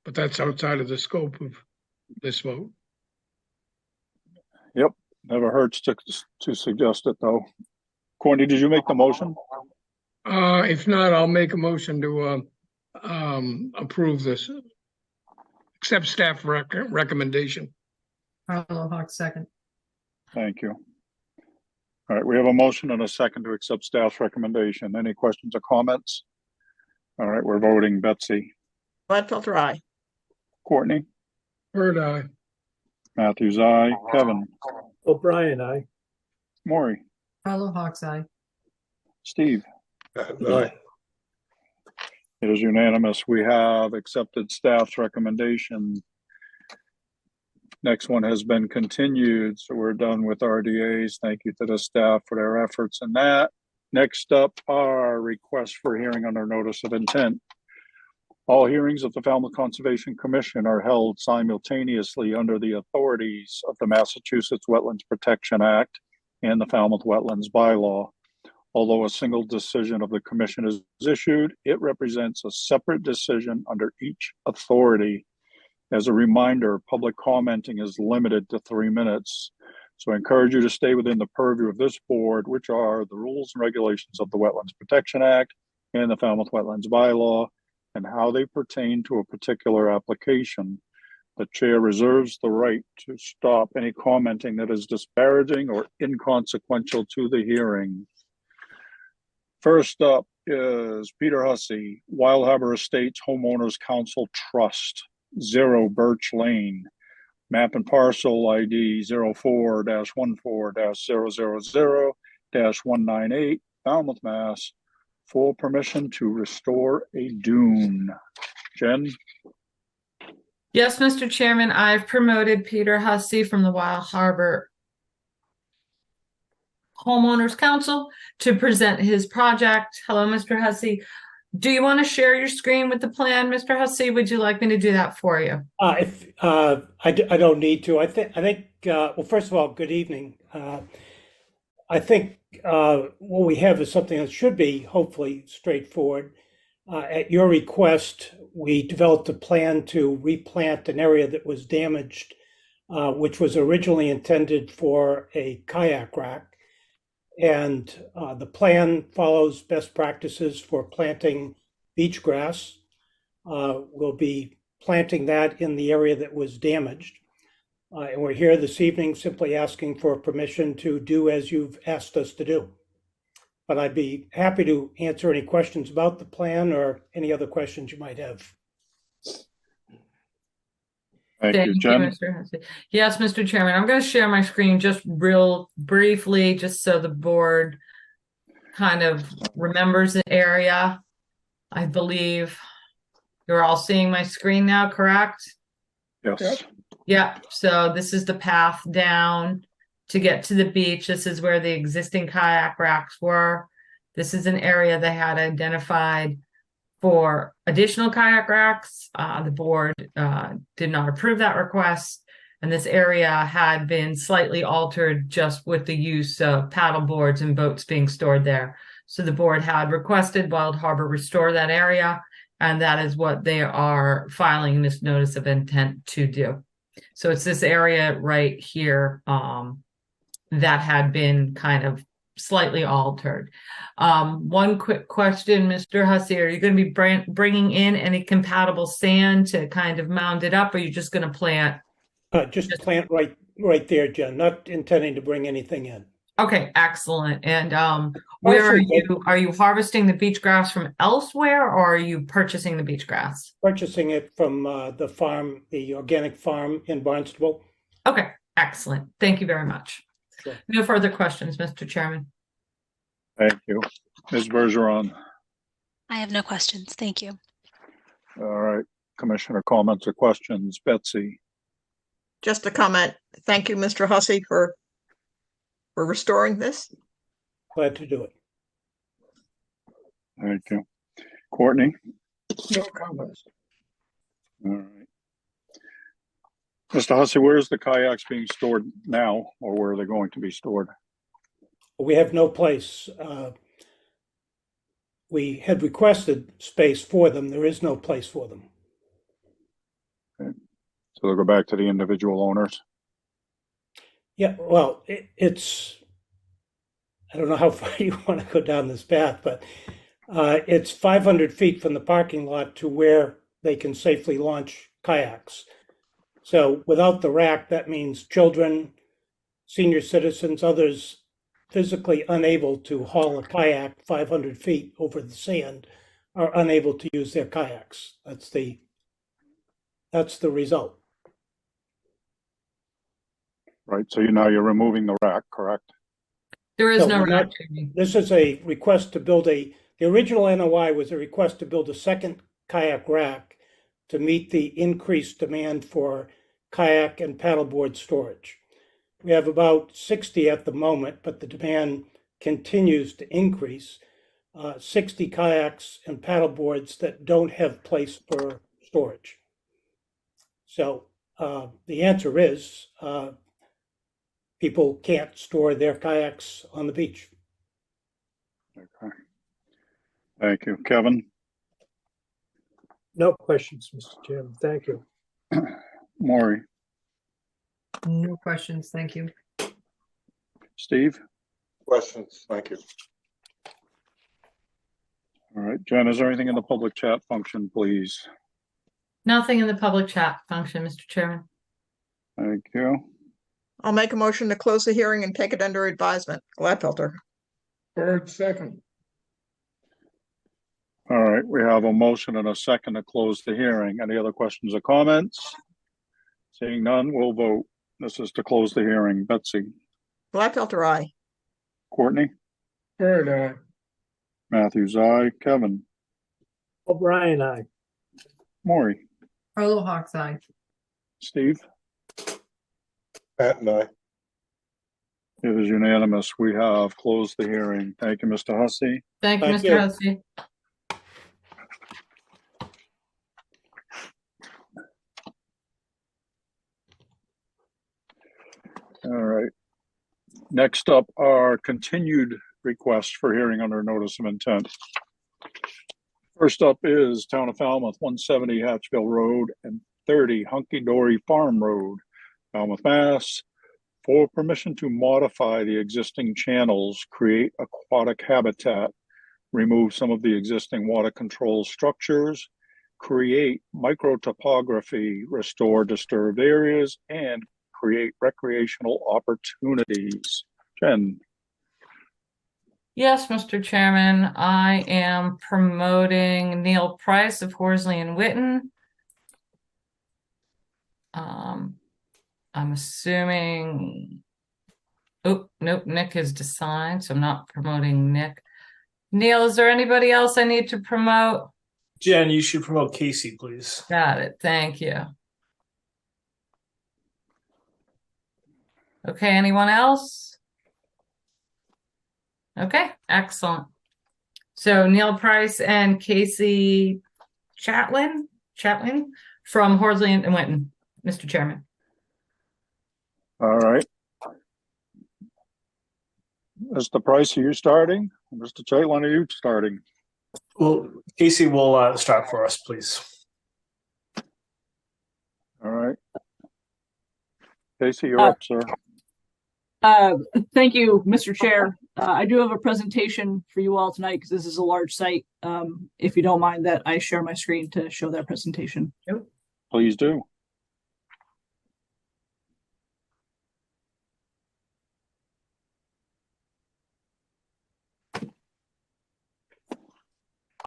But that's outside of the scope of this vote. Yep, never hurts to suggest it, though. Courtney, did you make the motion? If not, I'll make a motion to approve this. Accept staff recommendation. Carlo Hawk, second. Thank you. All right, we have a motion and a second to accept staff's recommendation. Any questions or comments? All right, we're voting. Betsy. Gladfelter, aye. Courtney. Bird eye. Matthews, aye. Kevin. O'Brien, aye. Maury. Carlo Hawk's eye. Steve. Aye. It is unanimous. We have accepted staff's recommendation. Next one has been continued, so we're done with RDAs. Thank you to the staff for their efforts in that. Next up are requests for hearing under notice of intent. All hearings of the Falmouth Conservation Commission are held simultaneously under the authorities of the Massachusetts Wetlands Protection Act and the Falmouth Wetlands Bylaw. Although a single decision of the commission is issued, it represents a separate decision under each authority. As a reminder, public commenting is limited to 3 minutes. So I encourage you to stay within the purview of this board, which are the rules and regulations of the Wetlands Protection Act and the Falmouth Wetlands Bylaw, and how they pertain to a particular application. The chair reserves the right to stop any commenting that is disparaging or inconsequential to the hearing. First up is Peter Hussey, Wild Harbor Estates Homeowners Council Trust, 0 Birch Lane, map and parcel ID 04-14-000-198, Falmouth, Mass, for permission to restore a dune. Jen? Yes, Mr. Chairman, I've promoted Peter Hussey from the Wild Harbor Homeowners Council to present his project. Hello, Mr. Hussey. Do you want to share your screen with the plan, Mr. Hussey? Would you like me to do that for you? If I don't need to, I think. Well, first of all, good evening. I think what we have is something that should be hopefully straightforward. At your request, we developed a plan to replant an area that was damaged, which was originally intended for a kayak rack. And the plan follows best practices for planting beach grass. We'll be planting that in the area that was damaged. And we're here this evening simply asking for permission to do as you've asked us to do. But I'd be happy to answer any questions about the plan or any other questions you might have. Thank you, Jen. Mr. Hussey. Yes, Mr. Chairman, I'm going to share my screen just real briefly, just so the board kind of remembers the area. I believe you're all seeing my screen now, correct? Yes. Yeah, so this is the path down to get to the beach. This is where the existing kayak racks were. This is an area they had identified for additional kayak racks. The board did not approve that request, and this area had been slightly altered just with the use of paddle boards and boats being stored there. So the board had requested Wild Harbor restore that area, and that is what they are filing this notice of intent to do. So it's this area right here that had been kind of slightly altered. One quick question, Mr. Hussey, are you going to be bringing in any compatible sand to kind of mound it up, or are you just going to plant? Just plant right there, Jen, not intending to bring anything in. Okay, excellent. And where are Partially, you? Are you harvesting the beach grass from elsewhere, or are you purchasing the beach grass? Purchasing it from the farm, the organic farm in Barnstable. Okay, excellent. Thank you very much. Sure. No further questions, Mr. Chairman. Thank you. Ms. Bergeron. I have no questions. Thank you. All right. Commissioner comments or questions? Betsy. Just a comment. Thank you, Mr. Hussey, for restoring this. Glad to do it. Thank you. Courtney. No comments. All right. Mr. Hussey, where is the kayaks being stored now, or where are they going to be stored? We have no place. We had requested space for them. There is no place for them. Okay. So they'll go back to the individual owners? Yeah, well, it's, I don't know how far you want to go down this path, but it's 500 feet from the parking lot to where they can safely launch kayaks. So without the rack, that means children, senior citizens, others physically unable to haul a kayak 500 feet over the sand are unable to use their kayaks. That's the result. Right. So now you're removing the rack, correct? There is No, no we're not. rack changing. This is a request to build the original NOI was a request to build a second kayak rack to meet the increased demand for kayak and paddleboard storage. We have about 60 at the moment, but the demand continues to increase. 60 kayaks and paddleboards that don't have place for storage. So the answer is people can't store their kayaks on the beach. Okay. Thank you. Kevin? No questions, Mr. Chairman. Thank you. Maury? No questions. Thank you. Steve? Questions? Thank you. All right. Jen, is there anything in the public chat function, please? Nothing in the public chat function, Mr. Chairman. Thank you. I'll make a motion to close the hearing and take it under advisement. Gladfelter. Bird, second. All right. We have a motion and a second to close the hearing. Any other questions or comments? Seeing none, we'll vote. This is to close the hearing. Betsy? Gladfelter, aye. Courtney? Bird, aye. Matthews, aye. Kevin? O'Brien, aye. Maury? Arlo Hawks, aye. Steve? Pat and I. It is unanimous. We have closed the hearing. Thank you, Mr. Hussey. Thank you, Thank Mr. you. Hussey. All right. Next up are continued requests for hearing under notice of intent. First up is Town of Falmouth, 170 Hatchville Road and 30 Hunky Dory Farm Road, Falmouth, Mass, for permission to modify the existing channels, create aquatic habitat, remove some of the existing water control structures, create microtopography, restore disturbed areas, and create recreational opportunities. Jen. Yes, Mr. Chairman, I am promoting Neil Price of Horsley and Witten. I'm assuming, oh, nope, Nick is assigned, so I'm not promoting Nick. Neil, is there anybody else I need to promote? Jen, you should promote Casey, please. Got it, thank you. Okay, anyone else? Okay, excellent. So Neil Price and Casey Chatlin from Horsley and Witten, Mr. Chairman. All right. Mr. Price, are you starting? Mr. Chaitlin, are you starting? Well, Casey will start for us, please. All right. Casey, you're up, sir. Thank you, Mr. Chair. I do have a presentation for you all tonight because this is a large site. If you don't mind that I share my screen to show that presentation. Please do.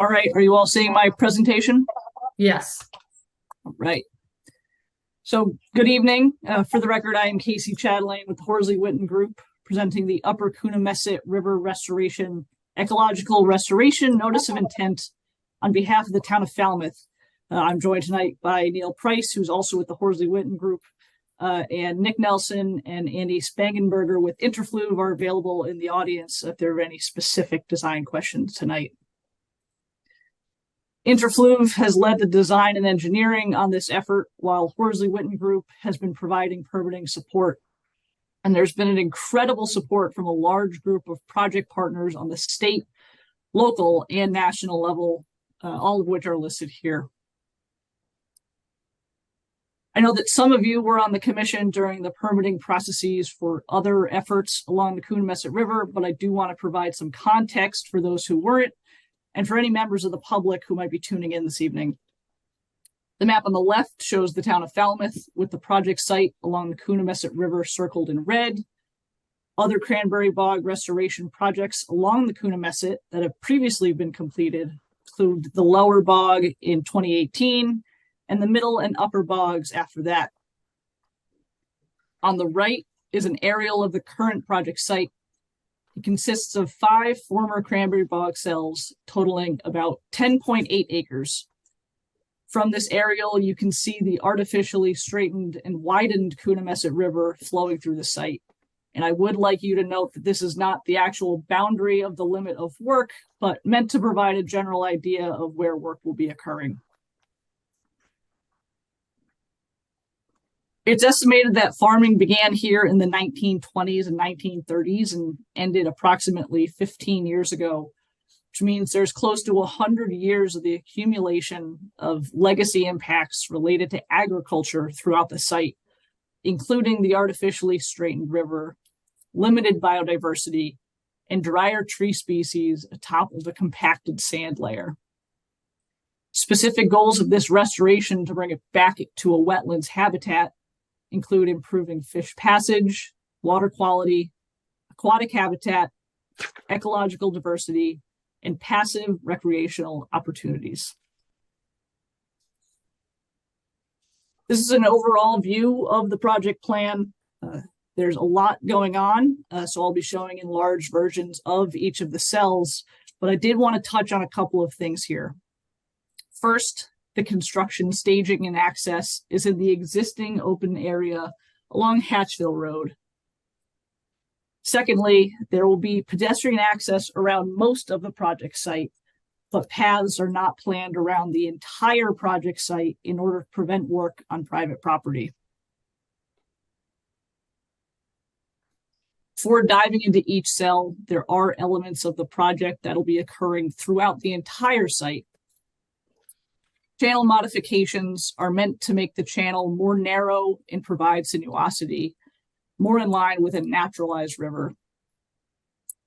All right, are you all seeing my presentation? Yes. All right. So good evening. For the record, I am Casey Chatelain with the Horsley Witten Group, presenting the Upper Coonamessett River Restoration Ecological Restoration Notice of Intent on behalf of the town of Falmouth. I'm joined tonight by Neil Price, who's also with the Horsley Witten Group, and Nick Nelson and Andy Spangenberger with Interfluve are available in the audience if there are any specific design questions tonight. Interfluve has led the design and engineering on this effort, while Horsley Witten Group has been providing permitting support. And there's been an incredible support from a large group of project partners on the state, local, and national level, all of which are listed here. I know that some of you were on the commission during the permitting processes for other efforts along the Coonamessett River, but I do want to provide some context for those who weren't, and for any members of the public who might be tuning in this evening. The map on the left shows the town of Falmouth with the project site along the Coonamessett River circled in red. Other cranberry bog restoration projects along the Coonamessett that have previously been completed include the lower bog in 2018 and the middle and upper bogs after that. On the right is an aerial of the current project site. It consists of 5 former cranberry bog cells totaling about 10.8 acres. From this aerial, you can see the artificially straightened and widened Coonamessett River flowing through the site. And I would like you to note that this is not the actual boundary of the limit of work, but meant to provide a general idea of where work will be occurring. It's estimated that farming began here in the 1920s and 1930s and ended approximately 15 years ago, which means there's close to 100 years of the accumulation of legacy impacts related to agriculture throughout the site, including the artificially straightened river, limited biodiversity, and drier tree species atop of a compacted sand layer. Specific goals of this restoration to bring it back to a wetlands habitat include improving fish passage, water quality, aquatic habitat, ecological diversity, and passive recreational opportunities. This is an overall view of the project plan. There's a lot going on, so I'll be showing enlarged versions of each of the cells, but I did want to touch on a couple of things here. First, the construction, staging, and access is in the existing open area along Hatchville Road. Secondly, there will be pedestrian access around most of the project site, but paths are not planned around the entire project site in order to prevent work on private property. Before diving into each cell, there are elements of the project that'll be occurring throughout the entire site. Channel modifications are meant to make the channel more narrow and provide sinuosity, more in line with a naturalized river.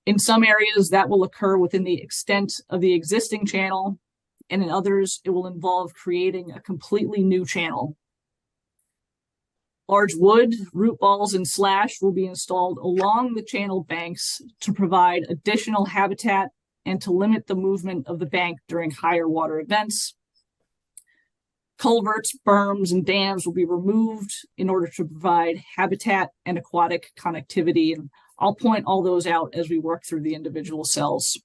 In some areas, that will occur within the extent of the existing channel, and in others, it will involve creating a completely new channel. Large wood, root balls, and slash will be installed along the channel banks to provide additional habitat and to limit the movement of the bank during higher water events. Culverts, berms, and dams will be removed in order to provide habitat and aquatic connectivity. And I'll point all those out as we work through the individual cells.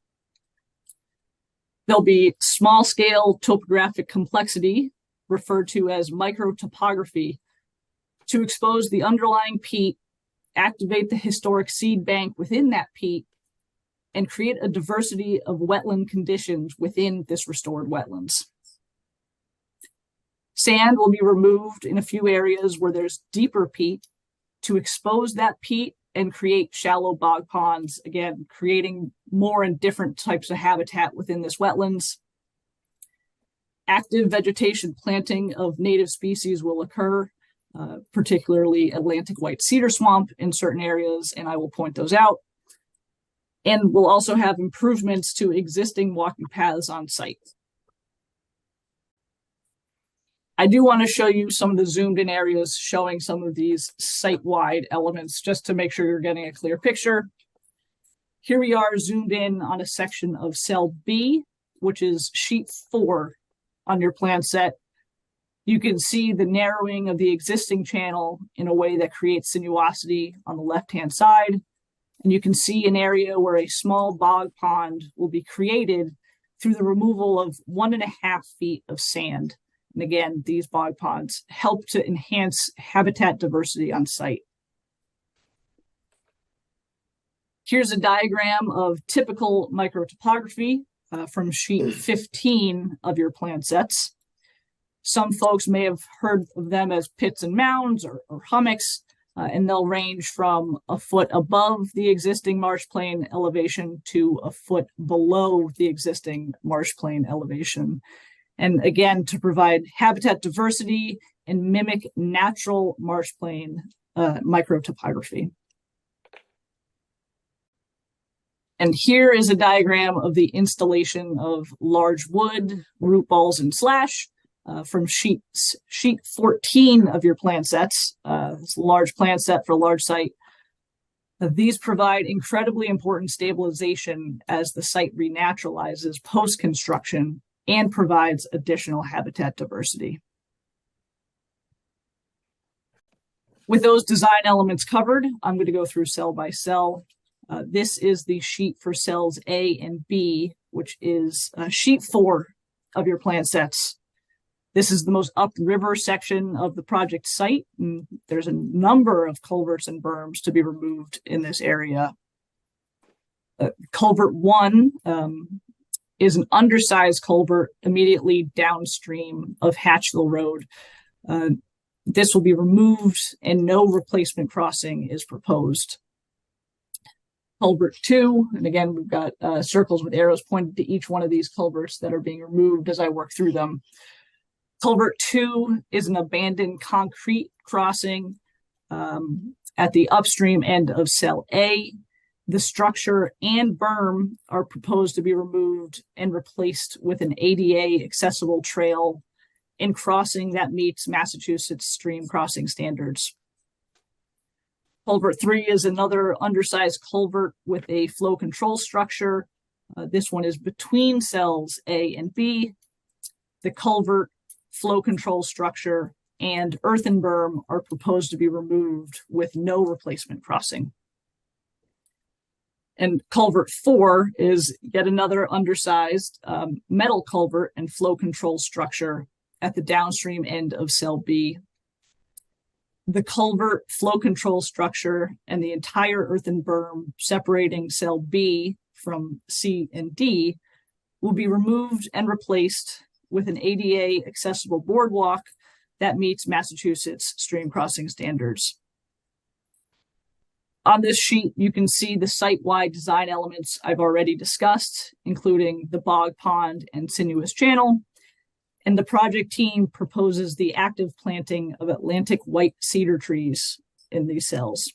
There'll be small-scale topographic complexity, referred to as microtopography, to expose the underlying peat, activate the historic seed bank within that peat, and create a diversity of wetland conditions within this restored wetlands. Sand will be removed in a few areas where there's deeper peat to expose that peat and create shallow bog ponds, again, creating more and different types of habitat within this wetlands. Active vegetation planting of native species will occur, particularly Atlantic white cedar swamp in certain areas, and I will point those out. And we'll also have improvements to existing walking paths on site. I do want to show you some of the zoomed in areas showing some of these site-wide elements just to make sure you're getting a clear picture. Here we are zoomed in on a section of cell B which is sheet 4 on your plan set, you can see the narrowing of the existing channel in a way that creates sinuosity on the left-hand side. And you can see an area where a small bog pond will be created through the removal of 1.5 feet of sand. And again, these bog ponds help to enhance habitat diversity on site. Here's a diagram of typical microtopography from sheet 15 of your plan sets. Some folks may have heard of them as pits and mounds or hummocks, and they'll range from a foot above the existing marsh plain elevation to a foot below the existing marsh plain elevation. And again, to provide habitat diversity and mimic natural marsh plain microtopography. And here is a diagram of the installation of large wood, root balls, and slash from sheet 14 of your plan sets. It's a large plan set for a large site. These provide incredibly important stabilization as the site renaturalizes post-construction and provides additional habitat diversity. With those design elements covered, I'm going to go through cell by cell. This is the sheet for cells A and B, which is sheet 4 of your plan sets. This is the most upriver section of the project site, and there's a number of culverts and berms to be removed in this area. Culvert 1 is an undersized culvert immediately downstream of Hatchville Road. This will be removed and no replacement crossing is proposed. Culvert 2, and again, we've got circles with arrows pointed to each one of these culverts that are being removed as I work through them. Culvert 2 is an abandoned concrete crossing at the upstream end of cell A. The structure and berm are proposed to be removed and replaced with an ADA accessible trail and crossing that meets Massachusetts stream crossing standards. Culvert 3 is another undersized culvert with a flow control structure. This one is between cells A and B. The culvert, flow control structure, and earthen berm are proposed to be removed with no replacement crossing. And culvert 4 is yet another undersized metal culvert and flow control structure at the downstream end of cell B. The culvert, flow control structure, and the entire earthen berm separating cell B from C and D will be removed and replaced with an ADA accessible boardwalk that meets Massachusetts stream crossing standards. On this sheet, you can see the site-wide design elements I've already discussed, including the bog pond and sinuous channel. And the project team proposes the active planting of Atlantic white cedar trees in these cells.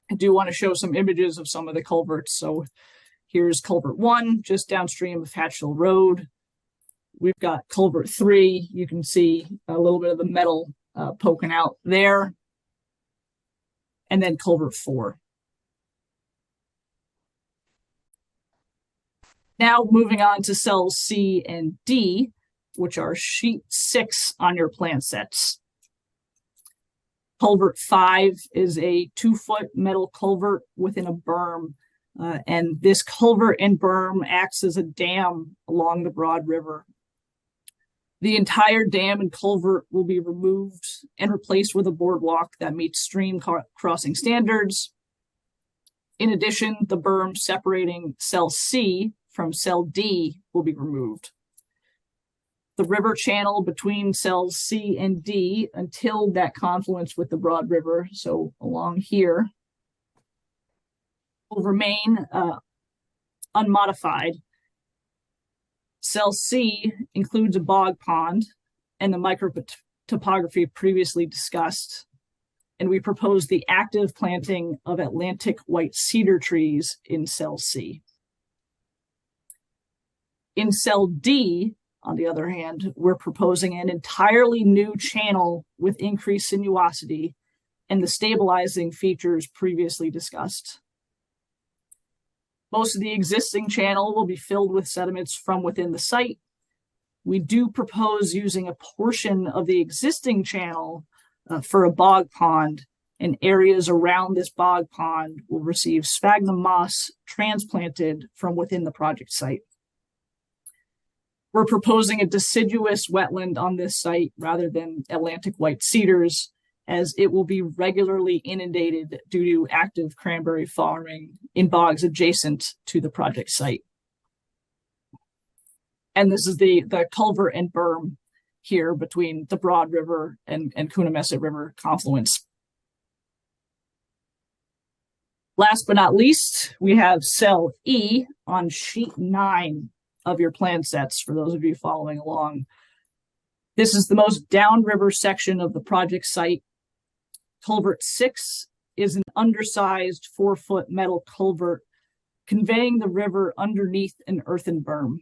I do want to show some images of some of the culverts. So here's culvert 1, just downstream of Hatchville Road. We've got culvert 3. You can see a little bit of the metal poking out there. And then culvert 4. Now moving on to cells C and D, which are sheet 6 on your plan sets. Culvert 5 is a 2-foot metal culvert within a berm. And this culvert and berm acts as a dam along the Broad River. The entire dam and culvert will be removed and replaced with a boardwalk that meets stream crossing standards. In addition, the berm separating cell C from cell D will be removed. The river channel between cells C and D until that confluence with the Broad River, so along here, will remain unmodified. Cell C includes a bog pond and the microtopography previously discussed, and we propose the active planting of Atlantic white cedar trees in cell C. In cell D, on the other hand, we're proposing an entirely new channel with increased sinuosity and the stabilizing features previously discussed. Most of the existing channel will be filled with sediments from within the site. We do propose using a portion of the existing channel for a bog pond, and areas around this bog pond will receive sphagnum moss transplanted from within the project site. We're proposing a deciduous wetland on this site rather than Atlantic white cedars, as it will be regularly inundated due to active cranberry farming in bogs adjacent to the project site. And this is the culvert and berm here between the Broad River and Coonamessett River confluence. Last but not least, we have cell E on sheet 9 of your plan sets for those of you following along. This is the most downriver section of the project site. Culvert 6 is an undersized 4-foot metal culvert conveying the river underneath an earthen berm.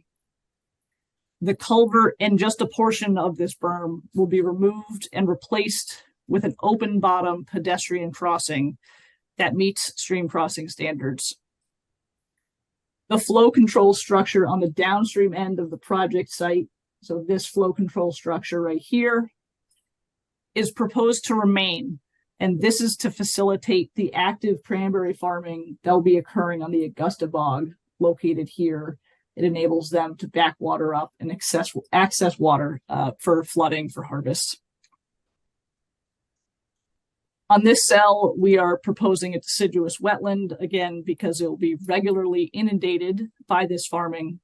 The culvert and just a portion of this berm will be removed and replaced with an open bottom pedestrian crossing that meets stream crossing standards. The flow control structure on the downstream end of the project site, so this flow control structure right here, is proposed to remain, and this is to facilitate the active cranberry farming that will be occurring on the Augusta Bog located here. It enables them to back water up and access water for flooding for harvest. On this cell, we are proposing a deciduous wetland, again, because it will be regularly inundated by this farming.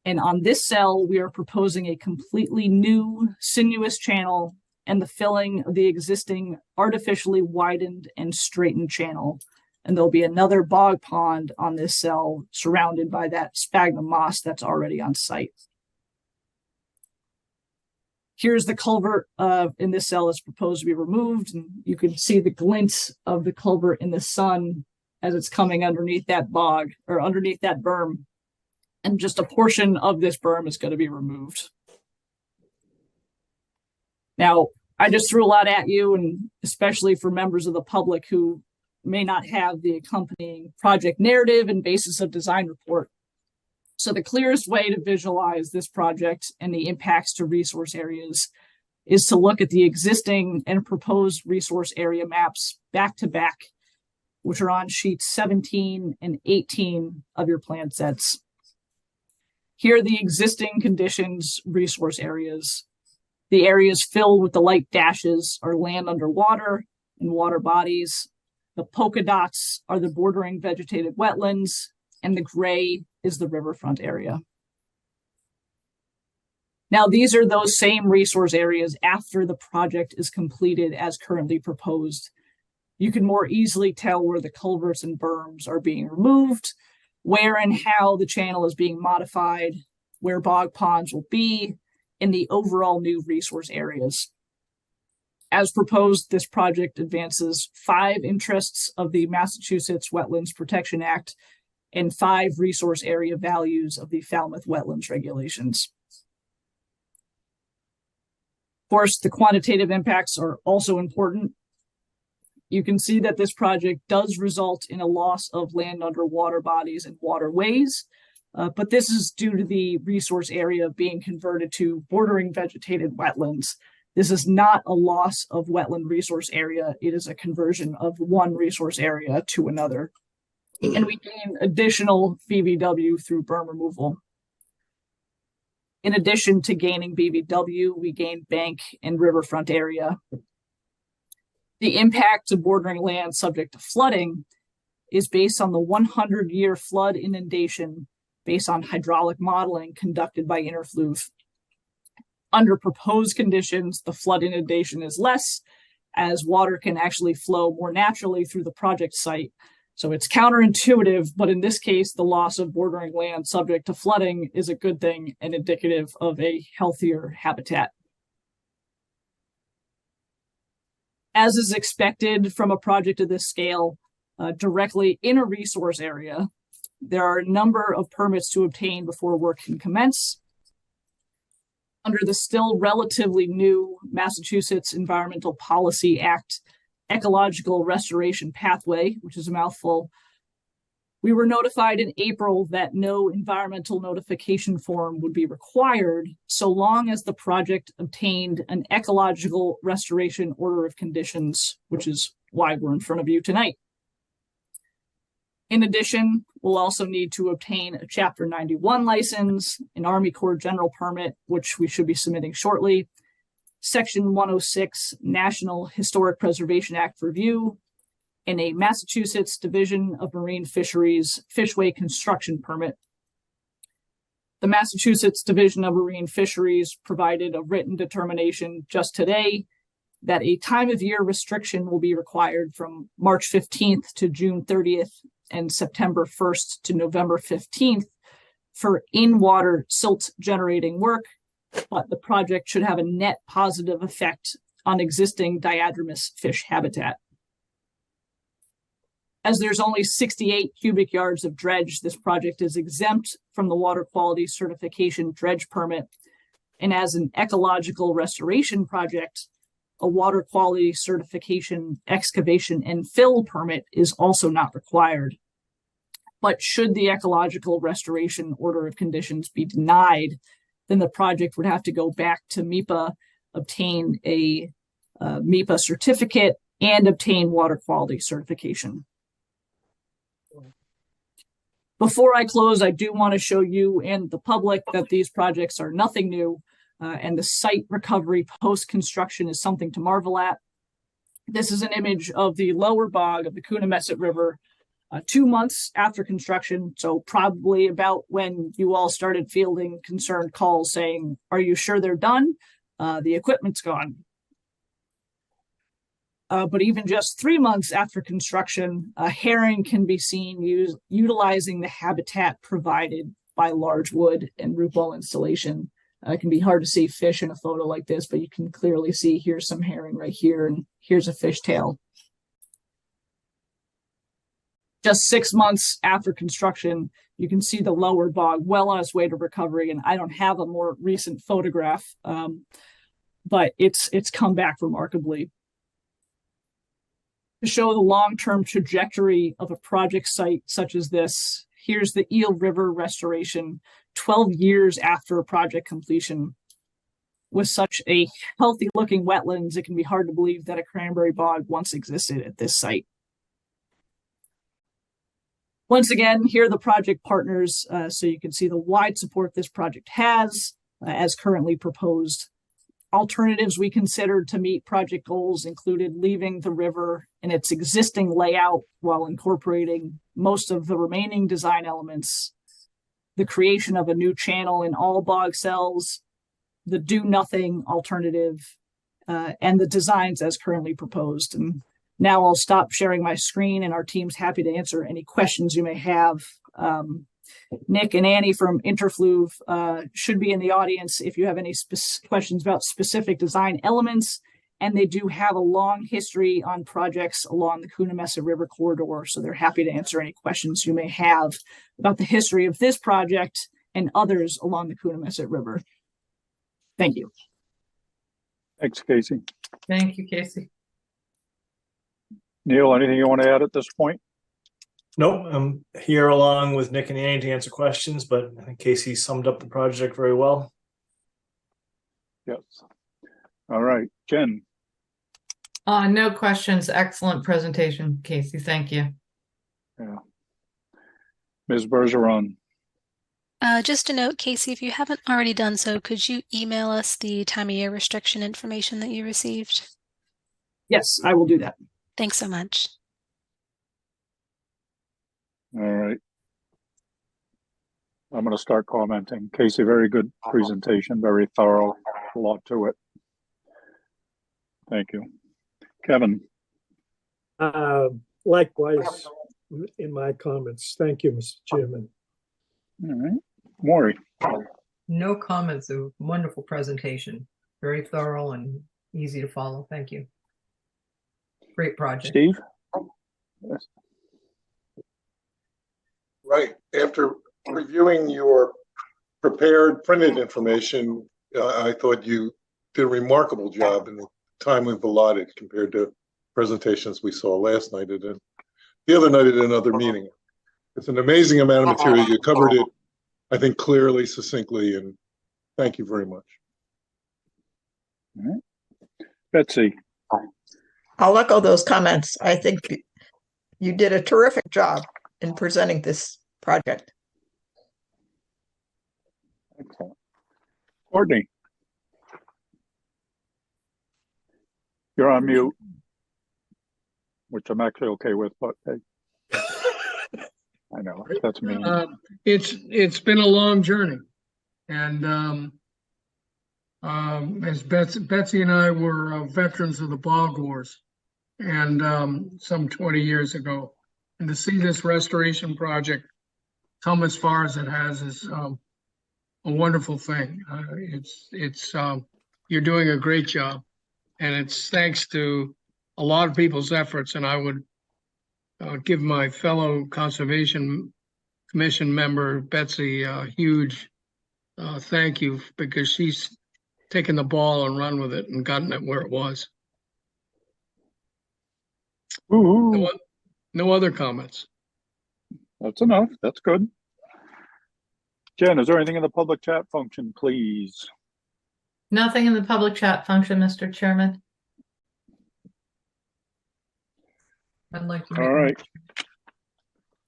And on this cell, we are proposing a completely new sinuous channel and the filling of the existing artificially widened and straightened channel. And there'll be another bog pond on this cell surrounded by that sphagnum moss that's already on site. Here's the culvert in this cell that's proposed to be removed. And you can see the glint of the culvert in the sun as it's coming underneath that bog or underneath that berm. And just a portion of this berm is going to be removed. Now, I just threw a lot at you, and especially for members of the public who may not have the accompanying project narrative and basis of design report. So the clearest way to visualize this project and the impacts to resource areas is to look at the existing and proposed resource area maps back to back, which are on sheets 17 and 18 of your plan sets. Here are the existing conditions resource areas. The areas filled with the light dashes are land underwater and water bodies. The polka dots are the bordering vegetated wetlands, and the gray is the riverfront area. Now, these are those same resource areas after the project is completed as currently proposed. You can more easily tell where the culverts and berms are being removed, where and how the channel is being modified, where bog ponds will be, in the overall new resource areas. As proposed, this project advances 5 interests of the Massachusetts Wetlands Protection Act and 5 resource area values of the Falmouth Wetlands Regulations. Of course, the quantitative impacts are also important. You can see that this project does result in a loss of land under water bodies and waterways, but this is due to the resource area being converted to bordering vegetated wetlands. This is not a loss of wetland resource area. It is a conversion of one resource area to another. And we gain additional BVW through berm removal. In addition to gaining BVW, we gain bank and riverfront area. The impact to bordering land subject to flooding is based on the 100-year flood inundation based on hydraulic modeling conducted by Interfluve. Under proposed conditions, the flood inundation is less, as water can actually flow more naturally through the project site. So it's counterintuitive, but in this case, the loss of bordering land subject to flooding is a good thing and indicative of a healthier habitat. As is expected from a project of this scale, directly in a resource area, there are a number of permits to obtain before work can commence. Under the still relatively new Massachusetts Environmental Policy Act Ecological Restoration Pathway, which is a mouthful, We were notified in April that no environmental notification form would be required so long as the project obtained an ecological restoration order of conditions, which is why we're in front of you tonight. In addition, we'll also need to obtain a Chapter 91 license, an Army Corps General permit, which we should be submitting shortly, Section 106 National Historic Preservation Act review, and a Massachusetts Division of Marine Fisheries fishway construction permit. The Massachusetts Division of Marine Fisheries provided a written determination just today that a time of year restriction will be required from March 15th to June 30th and September 1st to November 15th for in-water silt generating work, but the project should have a net positive effect on existing diadromous fish habitat. As there's only 68 cubic yards of dredge, this project is exempt from the water quality certification dredge permit. And as an ecological restoration project, a water quality certification excavation and fill permit is also not required. But should the ecological restoration order of conditions be denied, then the project would have to go back to MEPA, obtain a MEPA certificate, and obtain water quality certification. Before I close, I do want to show you and the public that these projects are nothing new, and the site recovery post-construction is something to marvel at. This is an image of the lower bog of the Coonamessett River 2 months after construction, so probably about when you all started fielding concerned calls saying, "Are you sure they're done? The equipment's gone." But even just 3 months after construction, a herring can be seen utilizing the habitat provided by large wood and root ball installation. It can be hard to see fish in a photo like this, but you can clearly see here's some herring right here, and here's a fish tail. Just 6 months after construction, you can see the lower bog well on its way to recovery, and I don't have a more recent photograph, but it's come back remarkably. To show the long-term trajectory of a project site such as this, here's the Eel River restoration 12 years after a project completion. With such a healthy-looking wetlands, it can be hard to believe that a cranberry bog once existed at this site. Once again, here are the project partners, so you can see the wide support this project has, as currently proposed. Alternatives we considered to meet project goals included leaving the river in its existing layout while incorporating most of the remaining design elements, the creation of a new channel in all bog cells, the do-nothing alternative, and the designs as currently proposed. And now I'll stop sharing my screen, and our team's happy to answer any questions you may have. Nick and Annie from Interfluve should be in the audience if you have any questions about specific design elements, and they do have a long history on projects along the Coonamessett River corridor, so they're happy to answer any questions you may have about the history of this project and others along the Coonamessett River. Thank you. Thanks, Casey. Thank you, Casey. Neil, anything you want to add at this point? Nope, I'm here along with Nick and Annie to answer questions, but I think Casey summed up the project very well. Yes. All right, Jen. No questions. Excellent presentation, Casey. Thank you. Yeah. Ms. Bergeron. Just a note, Casey, if you haven't already done so, could you email us the time of year restriction information that you received? Yes, I will do that. Thanks so much. All right. I'm going to start commenting. Casey, very good presentation, very thorough, a lot to it. Thank you. Kevin. Likewise, in my comments. Thank you, Mr. Chairman. All right. Maury. No comments. A wonderful presentation. Very thorough and easy to follow. Thank you. Great project. Steve? Yes. Right. After reviewing your prepared printed information, I thought you did a remarkable job in the time we've allotted compared to presentations we saw last night the other night at another meeting. It's an amazing amount of material. You covered it, I think, clearly, succinctly, and thank you very much. All right. Betsy. I'll echo those comments. I think you did a terrific job in presenting this project. Excellent. Courtney. You're on mute, which I'm actually okay with, but hey. I know that's me. It's been a long journey, and as Betsy and I were veterans of the Bog Wars, and some 20 years ago, and to see this restoration project come as far as it has is a wonderful thing. You're doing a great job, and it's thanks to a lot of people's efforts. And I would give my fellow Conservation Commission member Betsy a huge thank you, because she's taken the ball and run with it and gotten it where it was. No other comments. That's enough. That's good. Jen, is there anything in the public chat function, please? Nothing in the public chat function, Mr. Chairman. I'd like to All right.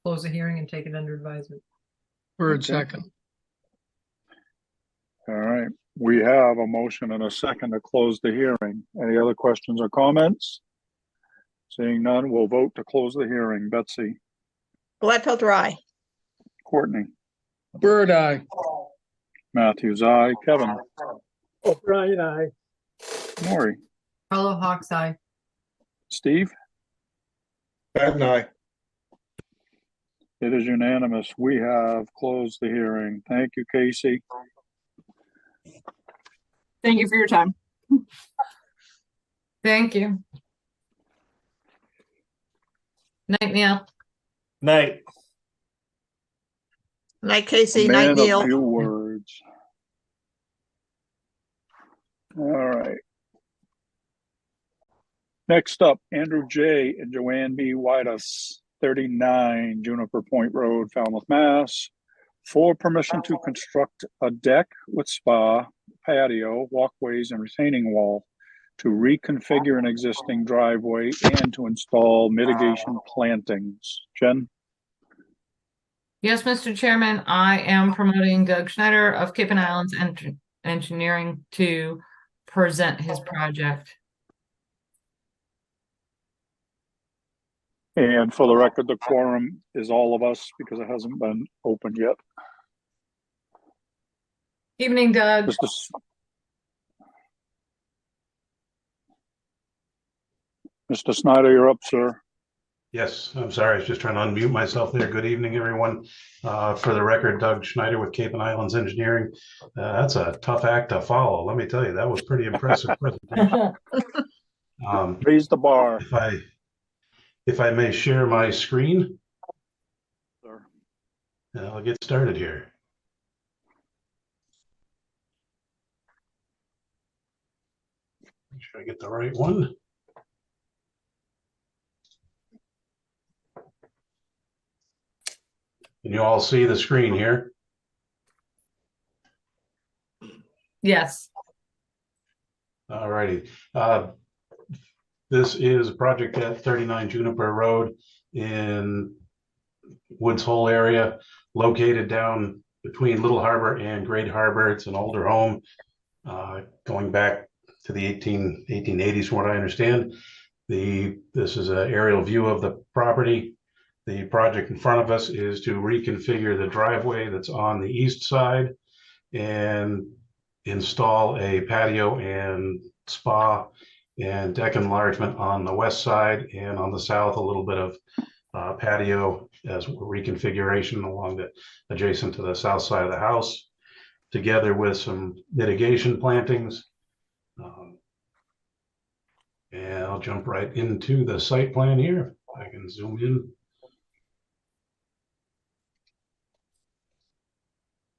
close the hearing and take it under advisement. Bird second. All right. We have a motion and a second to close the hearing. Any other questions or comments? Seeing none, we'll vote to close the hearing. Betsy. Gladfelter, aye. Courtney. Bird eye. Matthews, aye. Kevin. O'Brien, aye. Maury. Hello, Hawks, aye. Steve. Pat and I. It is unanimous. We have closed the hearing. Thank you, Casey. Thank you for your time. Thank you. Night, Neil. Night. Night, Casey. Man Night, of Neil. few words. All right. Next up, Andrew J. and Joanne B. Whitus, 39 Juniper Point Road, Falmouth, Mass. For permission to construct a deck with spa, patio, walkways, and retaining wall, to reconfigure an existing driveway, and to install mitigation plantings. Jen? Yes, Mr. Chairman, I am promoting Doug Schneider of Cape and Islands Engineering to present his project. And for the record, the quorum is all of us because it hasn't been opened yet. Evening, Doug. Mr. Snyder, you're up, sir. Yes, I'm sorry. I was just trying to unmute myself there. Good evening, everyone. For the record, Doug Schneider with Cape and Islands Engineering. That's a tough act to follow. Let me tell you, that was pretty impressive presentation. Raise the bar. If I may share my screen, Sure. I'll get started here. Make sure I get the right one. Can you all see the screen here? Yes. All righty. This is a project at 39 Juniper Road in Woods Hole area, located down between Little Harbor and Great Harbor. It's an older home going back to the 1880s, from what I understand. This is an aerial view of the property. The project in front of us is to reconfigure the driveway that's on the east side and install a patio and spa and deck enlargement on the west side, and on the south, a little bit of patio as reconfiguration along the adjacent to the south side of the house, together with some mitigation plantings. And I'll jump right into the site plan here. I can zoom in.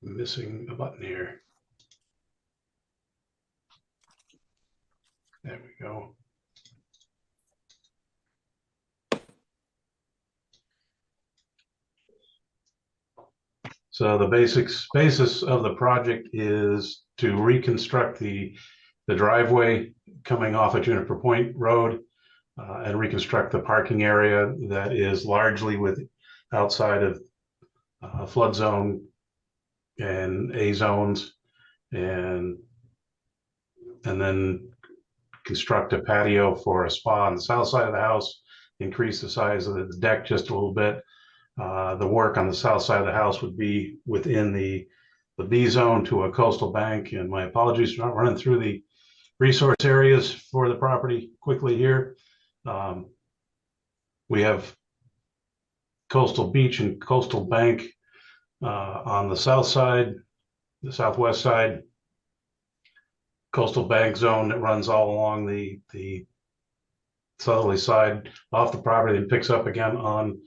Missing a button here. There we go. So the basis of the project is to reconstruct the driveway coming off of Juniper Point Road and reconstruct the parking area that is largely outside of flood zone and A zones, and then construct a patio for a spa on the south side of the house, increase the size of the deck just a little bit. The work on the south side of the house would be within the B zone to a coastal bank. And my apologies for not running through the resource areas for the property quickly here. We have coastal beach and coastal bank on the south side, the southwest side. Coastal bank zone that runs all along the southerly side off the property and picks up again on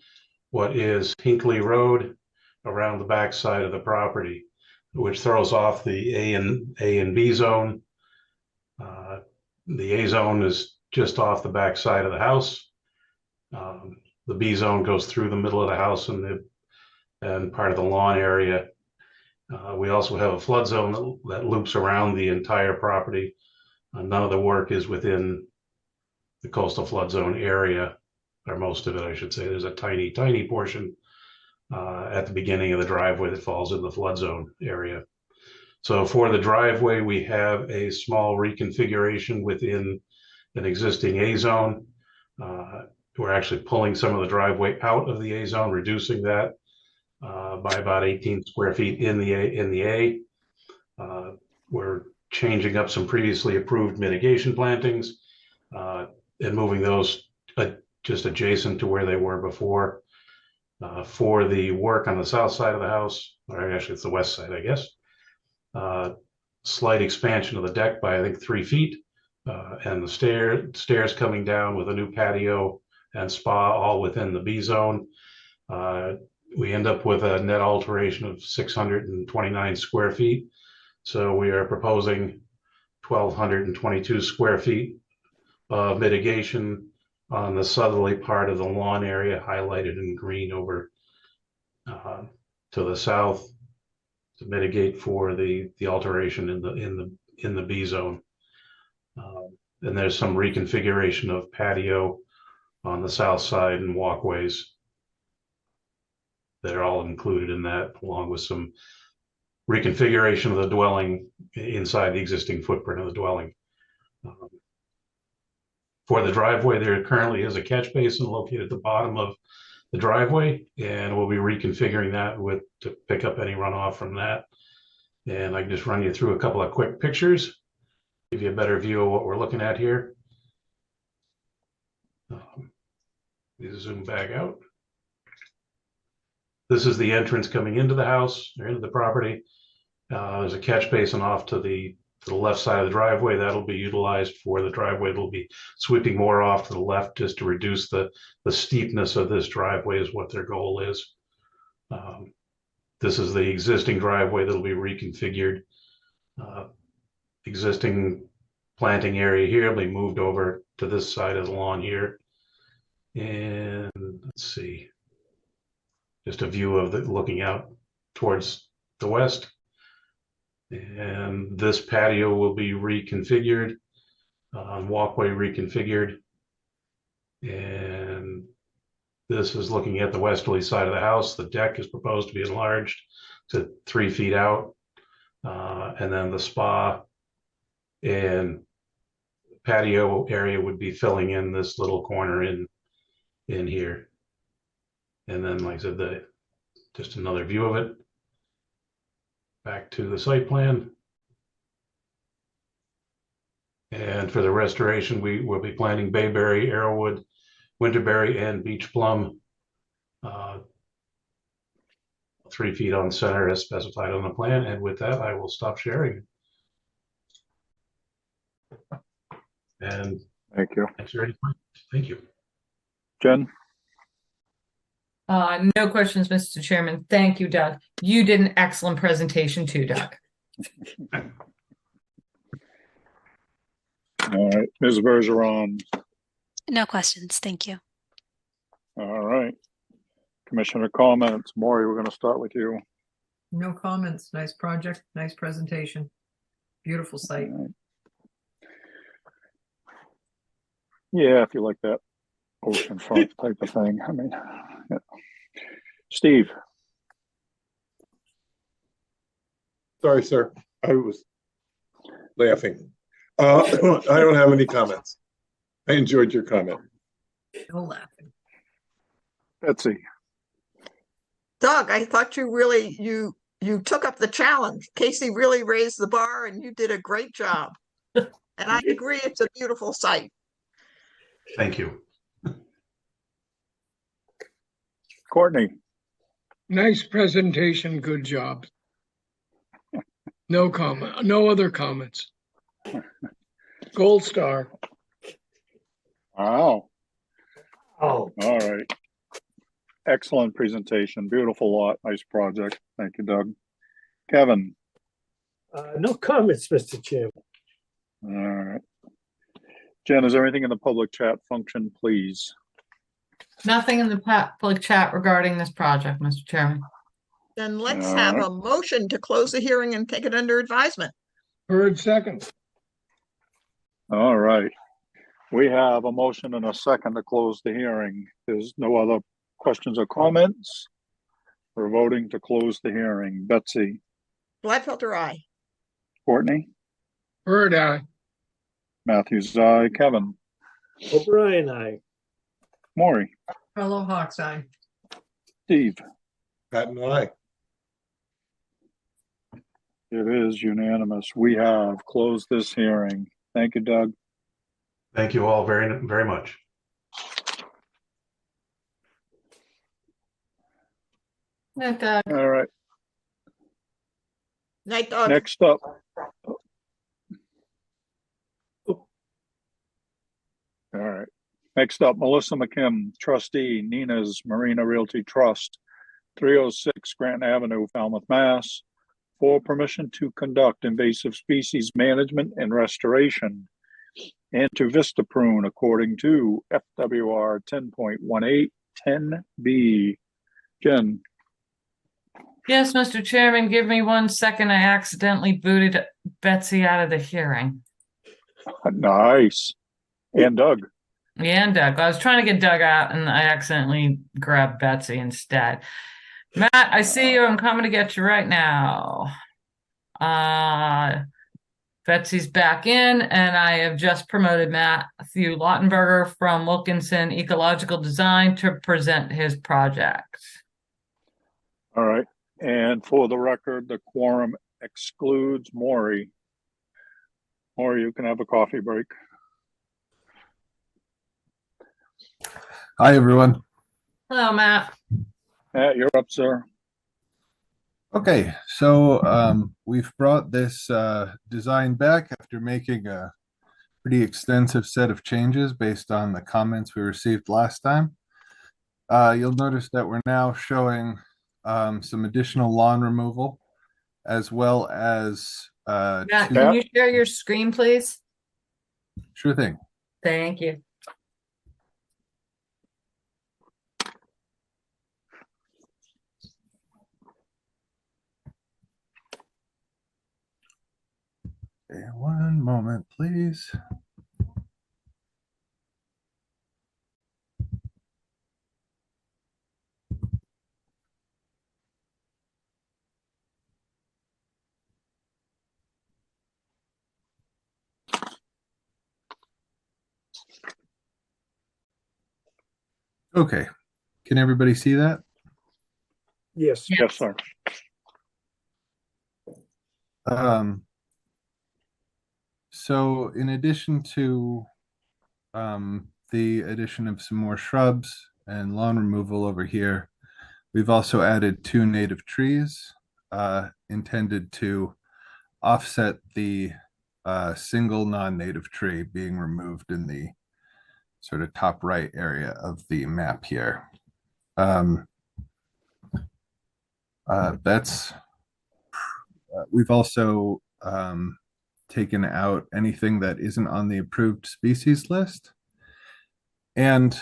what is Hinkley Road around the back side of the property, which throws off the A and B zone. The A zone is just off the back side of the house. The B zone goes through the middle of the house and part of the lawn area. We also have a flood zone that loops around the entire property. None of the work is within the coastal flood zone area, or most of it, I should say. There's a tiny, tiny portion at the beginning of the driveway that falls in the flood zone area. So for the driveway, we have a small reconfiguration within an existing A zone. We're actually pulling some of the driveway out of the A zone, reducing that by about 18 square feet in the A. We're changing up some previously approved mitigation plantings and moving those just adjacent to where they were before. For the work on the south side of the house, or actually it's the west side, I guess, slight expansion of the deck by I think 3 feet, and the stairs coming down with a new patio and spa all within the B zone. We end up with a net alteration of 629 square feet. So we are proposing 1,222 square feet of mitigation on the southerly part of the lawn area, highlighted in green over to the south, to mitigate for the alteration in the B zone. And there's some reconfiguration of patio on the south side and walkways that are all included in that, along with some reconfiguration of the dwelling inside the existing footprint of the dwelling. For the driveway, there currently is a catch basin located at the bottom of the driveway, and we'll be reconfiguring that to pick up any runoff from that. And I can just run you through a couple of quick pictures, give you a better view of what we're looking at here. Zoom back out. This is the entrance coming into the house or into the property. There's a catch basin off to the left side of the driveway. That'll be utilized for the driveway. It'll be sweeping more off to the left just to reduce the steepness of this driveway is what their goal is. This is the existing driveway that'll be reconfigured. Existing planting area here will be moved over to this side of the lawn here. And let's see, just a view of looking out towards the west. And this patio will be reconfigured, walkway reconfigured. And this is looking at the westerly side of the house. The deck is proposed to be enlarged to 3 feet out. And then the spa and patio area would be filling in this little corner in here. And then, like I said, just another view of it. Back to the site plan. And for the restoration, we will be planting bayberry, arrowwood, winterberry, and beech plum. 3 feet on center as specified on the plan. And with that, I will stop sharing. And thank you. Thank you. Jen? No questions, Mr. Chairman. Thank you, Doug. You did an excellent presentation too, Doug. All right, Ms. Bergeron. No questions. Thank you. All right. Commissioner comments. Maury, we're going to start with you. No comments. Nice project, nice presentation. Beautiful site. Yeah, if you like that oceanfront type of thing. I mean, yeah. Steve. Sorry, sir. I was laughing. I don't have any comments. I enjoyed your comment. No laughing. Betsy. Doug, I thought you took up the challenge. Casey really raised the bar and you did a great job. And I agree, it's a beautiful site. Thank you. Courtney. Nice presentation, good job. No comment, no other comments. Gold star. Wow. Oh, All right. Excellent presentation. Beautiful lot. Nice project. Thank you, Doug. Kevin. no comments, Mr. Chairman. All right. Jen, is there anything in the public chat function, please? Nothing in the public chat regarding this project, Mr. Chairman. Then let's All have right. a motion to close the hearing and take it under advisement. Heard second. All right. We have a motion and a second to close the hearing. There's no other questions or comments. We're voting to close the hearing. Betsy. Gladfelter, aye. Courtney. Heard aye. Matthews, aye. Kevin. O'Brien, aye. Maury. Fellow Hawks eye. Steve. Pat and I. It is unanimous. We have closed this hearing. Thank you, Doug. Thank you all very, very much. Night, Doug. All right. Night, Doug. Next up. All right. Next up, Melissa McKim, trustee, Nina's Marina Realty Trust, 306 Grant Avenue, Falmouth, Mass, for permission to conduct invasive species management and restoration and to vista prune according to FWR 10.1810B. Jen. Yes, Mr. Chairman, give me 1 second. I accidentally booted Betsy out of the hearing. Nice. And Doug. Yeah, and Doug. I was trying to get Doug out and I accidentally grabbed Betsy instead. Matt, I see you. I'm coming to get you right now. Betsy's back in, and I have just promoted Matthew Lautenberger from Wilkinson Ecological Design to present his project. All right. And for the record, the quorum excludes Maury. Maury, you can have a coffee break. Hi, everyone. Hello, Matt. Matt, you're up, sir. Okay, so we've brought this design back after making a pretty extensive set of changes based on the comments we received last time. You'll notice that we're now showing some additional lawn removal, as well as Matt, can you share your screen, please? Sure thing. Thank you. Okay, one moment, please. Okay, can everybody see that? Yes. Yes, sir. So in addition to the addition of some more shrubs and lawn removal over here, we've also added 2 native trees intended to offset the single non-native tree being removed in the sort of top right area of the map here. We've also taken out anything that isn't on the approved species list. And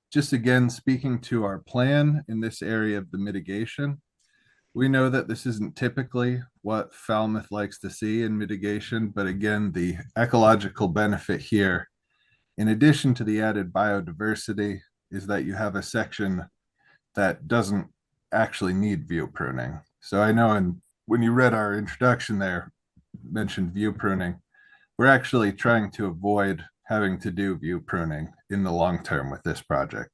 just again, speaking to our plan in this area of the mitigation, We know that this isn't typically what Falmouth likes to see in mitigation, but again, the ecological benefit here, in addition to the added biodiversity, is that you have a section that doesn't actually need view pruning. So I know, and when you read our introduction there, mentioned view pruning, we're actually trying to avoid having to do view pruning in the long term with this project.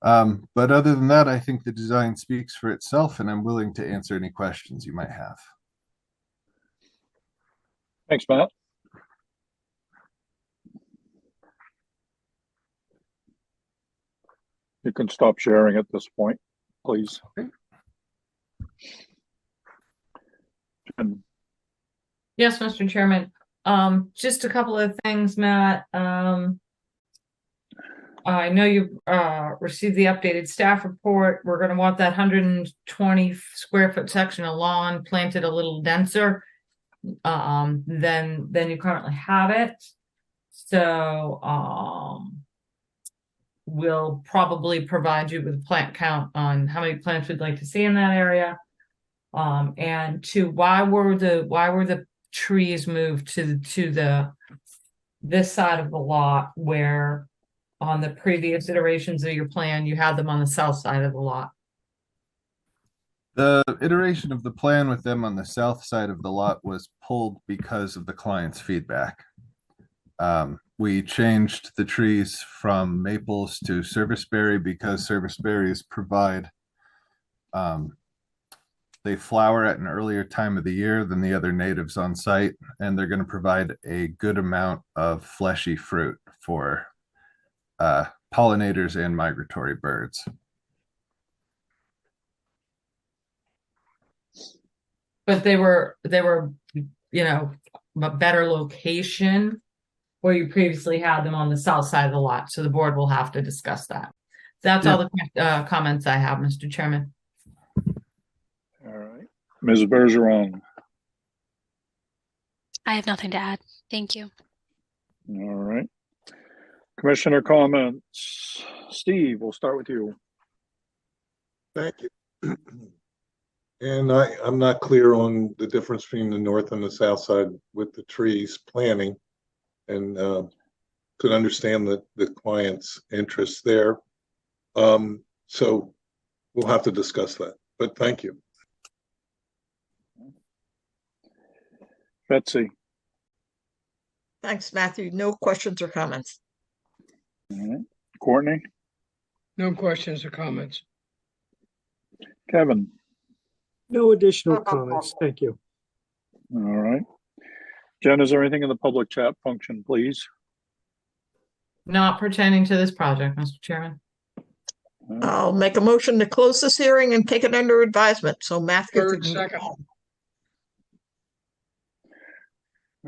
But other than that, I think the design speaks for itself, and I'm willing to answer any questions you might have. Thanks, Matt. You can stop sharing at this point, please. Okay. Jen. Yes, Mr. Chairman. Just a couple of things, Matt. I know you received the updated staff report. We're going to want that 120 square foot section of lawn planted a little denser than you currently have it. So we'll probably provide you with a plant count on how many plants we'd like to see in that area. And two, why were the trees moved to this side of the lot where on the previous iterations of your plan you had them on the south side of the lot? The iteration of the plan with them on the south side of the lot was pulled because of the client's feedback. We changed the trees from maples to serviceberry because serviceberries provide, they flower at an earlier time of the year than the other natives on site, and they're going to provide a good amount of fleshy fruit for pollinators and migratory birds. But they were, you know, a better location where you previously had them on the south side of the lot. So the board will have to discuss that. That's all the comments I have, Mr. Chairman. All right. Ms. Bergeron. I have nothing to add. Thank you. All right. Commissioner comments. Steve, we'll start with you. Thank you. And I'm not clear on the difference between the north and the south side with the trees planting, and could understand the client's interest there. So we'll have to discuss that, but thank you. Betsy. Thanks, Matthew. No questions or comments. All right. Courtney. No questions or comments. Kevin. No additional comments. Thank you. All right. Jen, is there anything in the public chat function, please? Not pertaining to this project, Mr. Chairman. I'll make a motion to close this hearing and take it under advisement. So Matthew Third, can. second.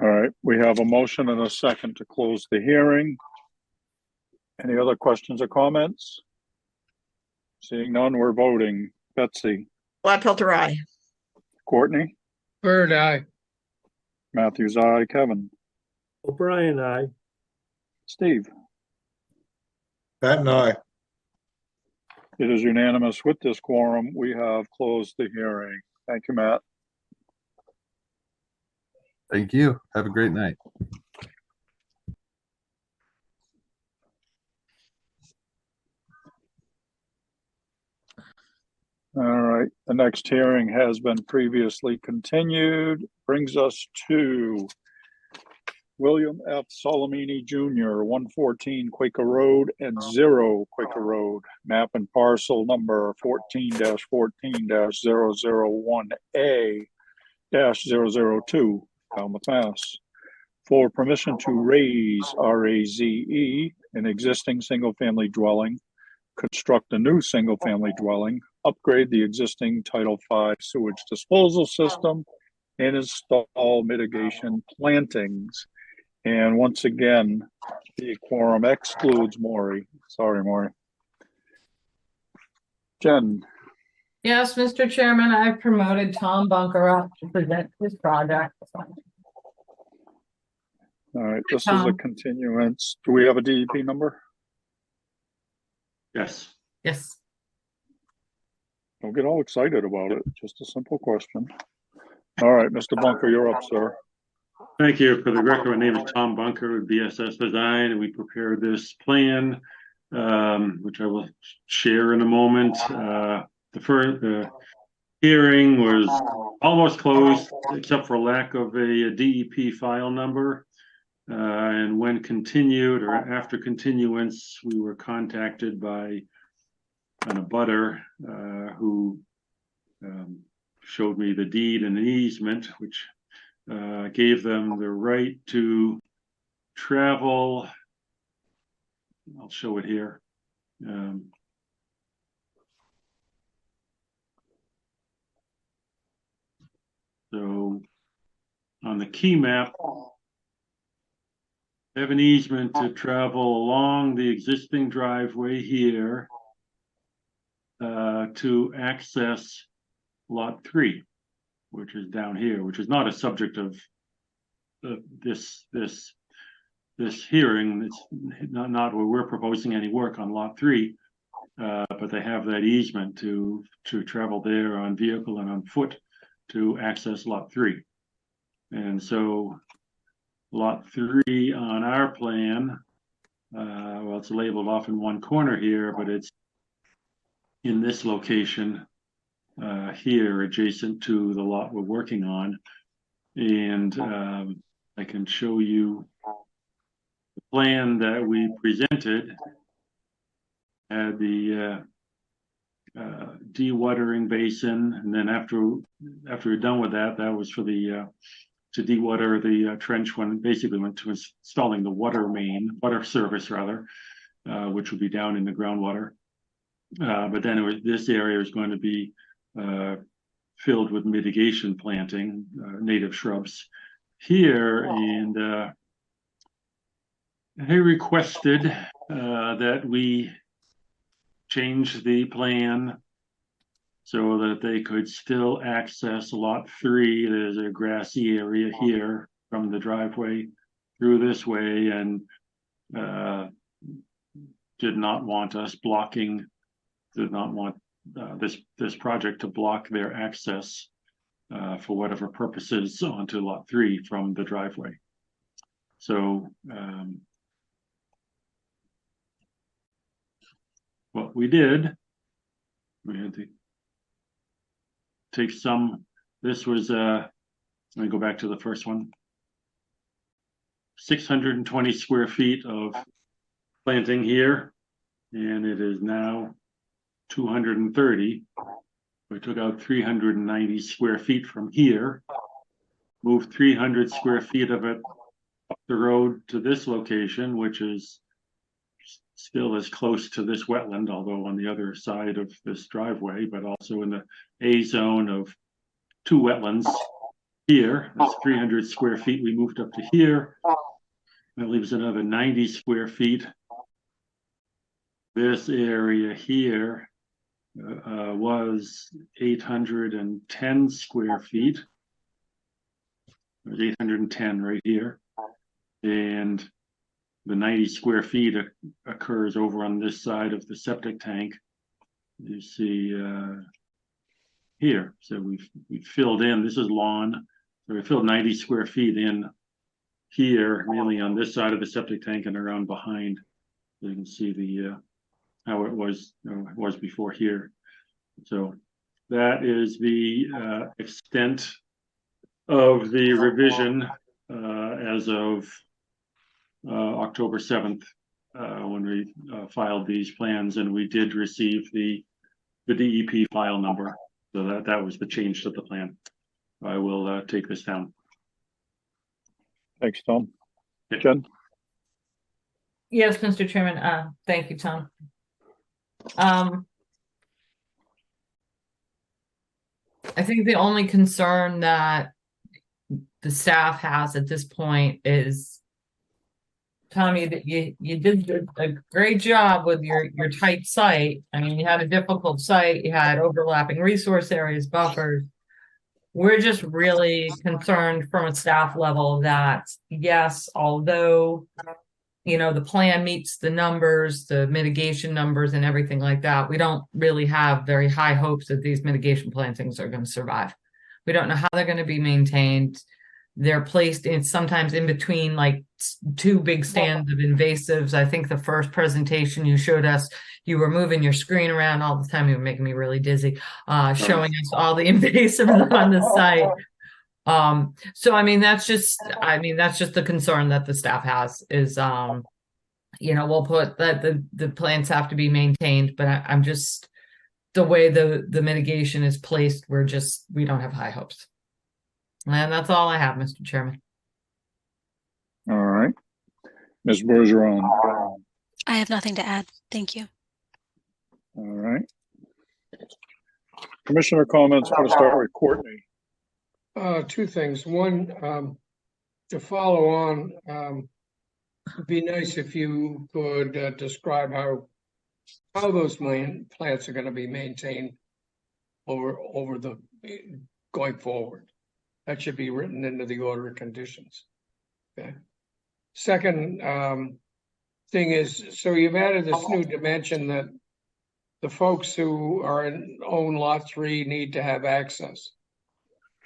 All right. We have a motion and a second to close the hearing. Any other questions or comments? Seeing none, we're voting. Betsy. Gladfelter, aye. Courtney. Bird, aye. Matthews, aye. Kevin. O'Brien, aye. Steve. Pat and I. It is unanimous with this quorum. We have closed the hearing. Thank you, Matt. Thank you. Have a great night. All right. The next hearing has been previously continued. Brings us to William F. Solomini Jr., 114 Quaker Road and 0 Quaker Road, map and parcel number 14-14-001A-002, Falmouth, Mass. For permission to raise RAZE, an existing single-family dwelling, construct a new single-family dwelling, upgrade the existing Title V sewage disposal system, and install mitigation plantings. And once again, the quorum excludes Maury. Sorry, Maury. Jen. Yes, Mr. Chairman, I've promoted Tom Bunker up to present this project. All right, this is a continuance. Do we have a DEP number? Yes. Yes. Don't get all excited about it. Just a simple question. All right, Mr. Bunker, you're up, sir. Thank you. For the record, my name is Tom Bunker with BSS Design, and we prepared this plan, which I will share in a moment. The hearing was almost closed, except for lack of a DEP file number. And when continued or after continuance, we were contacted by an abutter who showed me the deed and the easement, which gave them the right to travel. I'll show it here. So on the key map, they have an easement to travel along the existing driveway here to access lot 3, which is down here, which is not a subject of this hearing. It's not where we're proposing any work on lot 3, but they have that easement to travel there on vehicle and on foot to access lot 3. And so lot 3 on our plan, well, it's labeled off in one corner here, but it's in this location here, adjacent to the lot we're working on. And I can show you the plan that we presented. Had the dewatering basin, and then after we're done with that, that was for the to dewater the trench when basically went to installing the water service rather, which would be down in the groundwater. But then this area is going to be filled with mitigation planting, native shrubs here, and they requested that we change the plan so that they could still access lot 3. There's a grassy area here from the driveway through this way, and did not want this project to block their access for whatever purposes onto lot 3 from the driveway. So what we did, we had to take some, this was, let me go back to the first one, 620 square feet of planting here, and it is now 230. We took out 390 square feet from here, moved 300 square feet of it up the road to this location, which is still as close to this wetland, although on the other side of this driveway, but also in the A zone of 2 wetlands here. That's 300 square feet we moved up to here. That leaves another 90 square feet. This area here was 810 square feet. There's 810 right here. And the 90 square feet occurs over on this side of the septic tank. You see here. So we've filled in, this is lawn. So we filled 90 square feet in here, mainly on this side of the septic tank and around behind. You can see the how it was before here. So that is the extent of the revision as of October 7th, when we filed these plans, and we did receive the DEP file number. So that was the change to the plan. I will take this down. Thanks, Tom. Jen? Yes, Mr. Chairman. Thank you, Tom. I think the only concern that the staff has at this point is, Tom, you did a great job with your tight site. I mean, you had a difficult site, you had overlapping resource areas, buffers. We're just really concerned from a staff level that, yes, although the plan meets the numbers, the mitigation numbers and everything like that, we don't really have very high hopes that these mitigation plantings are going to survive. We don't know how they're going to be maintained. They're placed in sometimes in between like two big stands of invasives. I think the first presentation you showed us, you were moving your screen around all the time. You were making me really dizzy, showing us all the invasives on the site. So I mean, that's just the concern that the staff has is, we'll put that the plants have to be maintained, but I'm just, the way the mitigation is placed, we don't have high hopes. And that's all I have, Mr. Chairman. All right. Ms. Bergeron. I have nothing to add. Thank you. All right. Commissioner comments. I'm going to start with Courtney. Two things. One, to follow on, it'd be nice if you could describe how those plants are going to be maintained over the going forward. That should be written into the order of conditions. Okay. Second thing is, so you've added this new dimension that the folks who own lot 3 need to have access.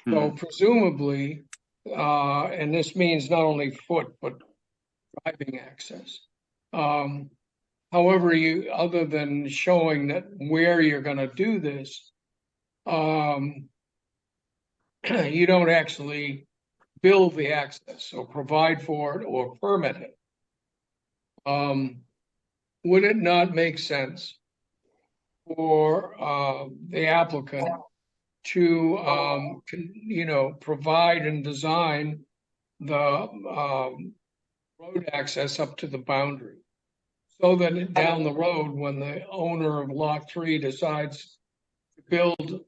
So presumably, and this means not only foot, but driving access. However, other than showing that where you're going to do this, you don't actually build the access or provide for it or permit it. Would it not make sense for the applicant to provide and design the road access up to the boundary, so that down the road, when the owner of lot 3 decides to build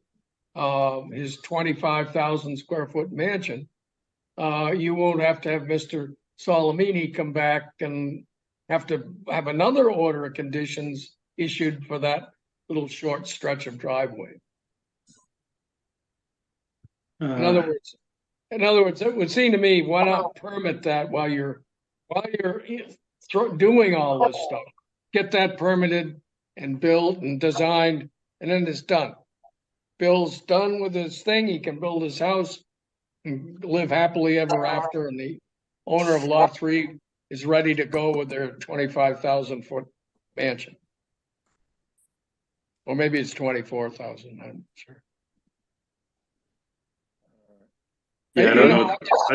his 25,000 square foot mansion, you won't have to have Mr. Solomini come back and have to have another order of conditions issued for that little short stretch of driveway. In other words, it would seem to me, why not permit that while you're doing all this stuff? Get that permitted and built and designed, and then it's done. Bill's done with his thing. He can build his house and live happily ever after. And the owner of lot 3 is ready to go with their 25,000 foot mansion. Or maybe it's 24,000. I'm not sure. Yeah, I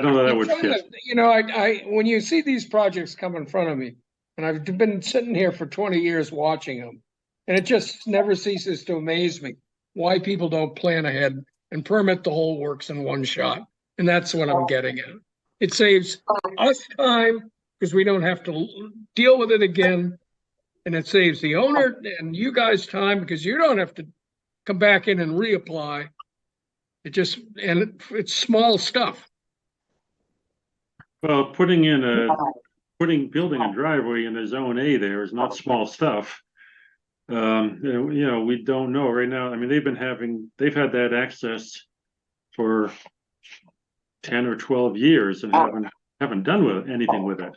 don't know that would fit. When you see these projects come in front of me, and I've been sitting here for 20 years watching them, and it just never ceases to amaze me why people don't plan ahead and permit the whole works in one shot. And that's what I'm getting at. It saves us time because we don't have to deal with it again. And it saves the owner and you guys time because you don't have to come back in and reapply. It's small stuff. Well, building a driveway in a zone A there is not small stuff. We don't know right now. I mean, they've had that access for 10 or 12 years and haven't done anything with it.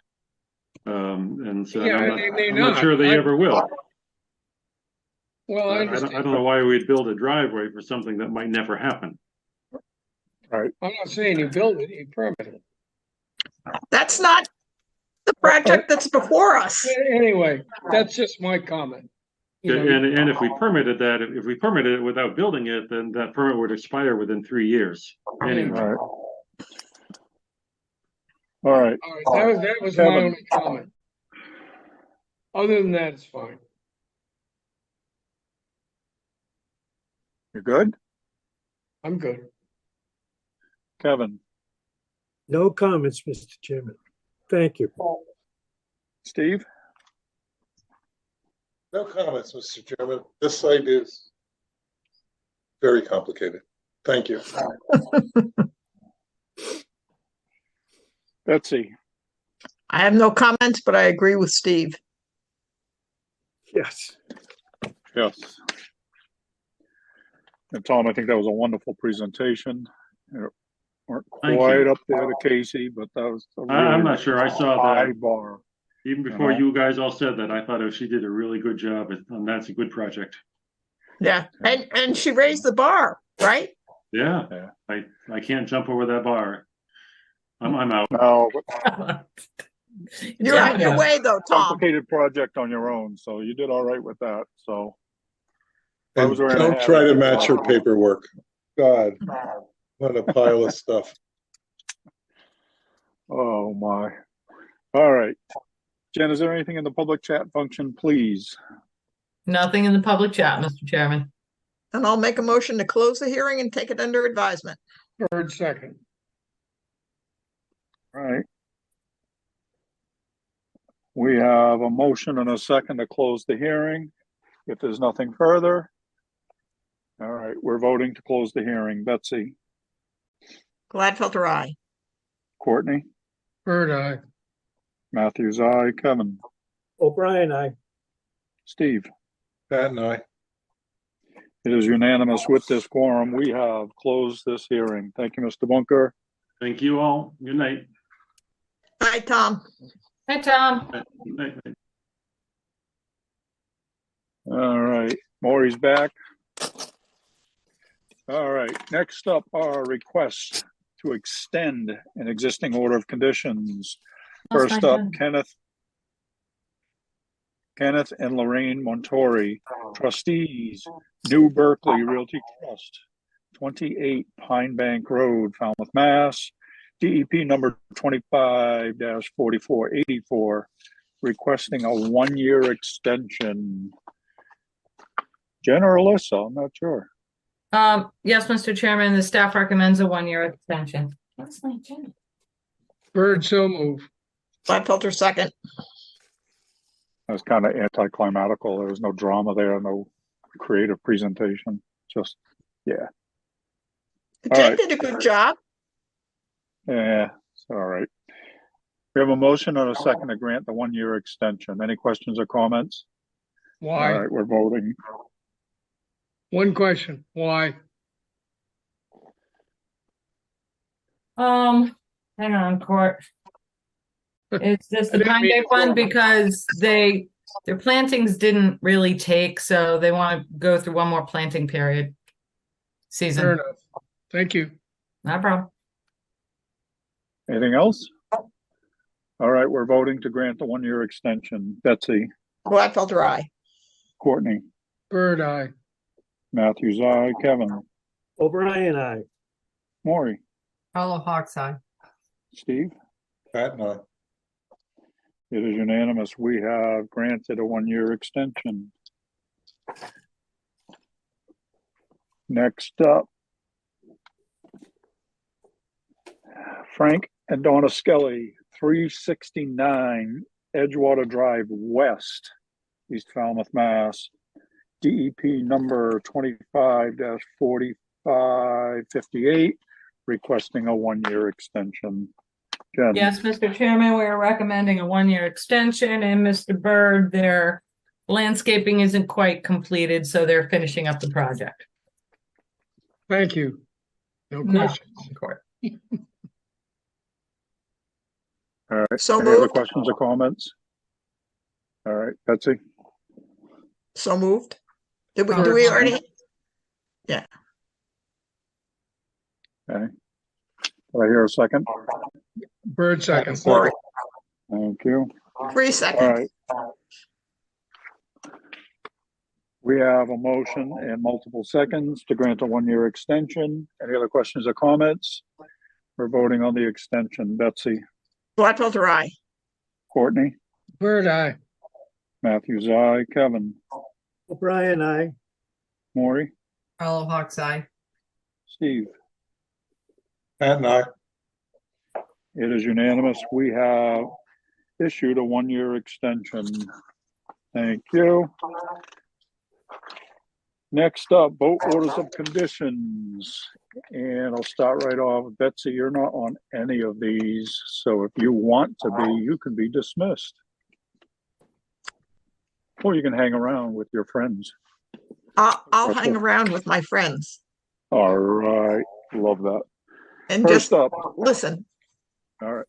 And so I'm not sure they ever will. Well, I don't know why we'd build a driveway for something that might never happen. Right. I'm not saying you build it, you permit it. That's not the project that's before us. Anyway, that's just my comment. And if we permitted it without building it, then that permit would expire within 3 years. Anyway. All right. That was my only comment. Other than that, it's fine. You're good? I'm good. Kevin? No comments, Mr. Chairman. Thank you. Steve? No comments, Mr. Chairman. This site is very complicated. Thank you. Betsy? I have no comments, but I agree with Steve. Yes. Yes. And Tom, I think that was a wonderful presentation. You weren't quite up there to Casey, but that was a really I'm not sure I saw high that. bar. Even before Uh-huh. you guys all said that, I thought she did a really good job, and that's a good project. Yeah, and she raised the bar, right? Yeah, I can't jump over that bar. I'm out. No, You're on your way though, Tom. complicated project on your own, so you did all right with that. So I And was wearing a don't hat. try to match her paperwork. God, what a pile of stuff. Oh my. All right. Jen, is there anything in the public chat function, please? Nothing in the public chat, Mr. Chairman. And I'll make a motion to close the hearing and take it under advisement. Bird second. All right. We have a motion and a second to close the hearing. If there's nothing further. All right, we're voting to close the hearing. Betsy, Gladfelter, aye. Courtney, Bird eye. Matthews, aye. Kevin, O'Brien, aye. Steve. Pat and I. It is unanimous with this quorum. We have closed this hearing. Thank you, Mr. Bunker. Thank you all. Good night. Hi, Tom. Hi, Tom. Night. All right, Maury's back. All right, next up are requests to extend an existing order of conditions. That's First my up, turn. Kenneth and Lorraine Montori, trustees, New Berkeley Realty Trust, 28 Pine Bank Road, Falmouth, Mass. DEP number 25-4484, requesting a 1-year extension. Jen or Alyssa, I'm not sure. Yes, Mr. Chairman, the staff recommends a 1-year extension. That's my turn. Bird so move. Gladfelter, second. It was kind of anticlimactical. There was no drama there, no creative presentation. Just, yeah. All Jen right. did a good job. Yeah, it's all right. We have a motion and a second to grant the 1-year extension. Any questions or comments? Why? All right, we're voting. One question. Why? Hang on, Court. It's just the Pine Bank one because their plantings didn't really take, so they want to go through one more planting period season. Fair enough. Thank you. No problem. Anything else? All right, we're voting to grant the 1-year extension. Betsy, Gladfelter, aye. Courtney, Bird eye. Matthews, aye. Kevin, O'Brien, aye. Maury, Hollow Hawks eye. Steve. Pat and I. It is unanimous. We have granted a 1-year extension. Next up, Frank and Donna Skelly, 369 Edgewater Drive West, East Falmouth, Mass. DEP number 25-4558, requesting a 1-year extension. Jen. Yes, Mr. Chairman, we are recommending a 1-year extension, and Mr. Bird, their landscaping isn't quite completed, so they're finishing up the project. Thank you. No No. questions. Court. All right. So Any other moved. questions or comments? All right, Betsy. So moved. Do we Bird. already? Yeah. Okay. Do I hear a second? Bird second. Maury, Thank you. 3 All seconds. right. We have a motion and multiple seconds to grant a 1-year extension. Any other questions or comments? We're voting on the extension. Betsy, Gladfelter, aye. Courtney, Bird eye. Matthews, aye. Kevin, O'Brien, aye. Maury, Hollow Hawks eye. Steve. Pat and I. It is unanimous. We have issued a 1-year extension. Thank you. Next up, vote orders of conditions. And I'll start right off. Betsy, you're not on any of these. So if you want to be, you can be dismissed. Or you can hang around with your friends. I'll hang around with my friends All right. Love that. and First just up. listen. All right.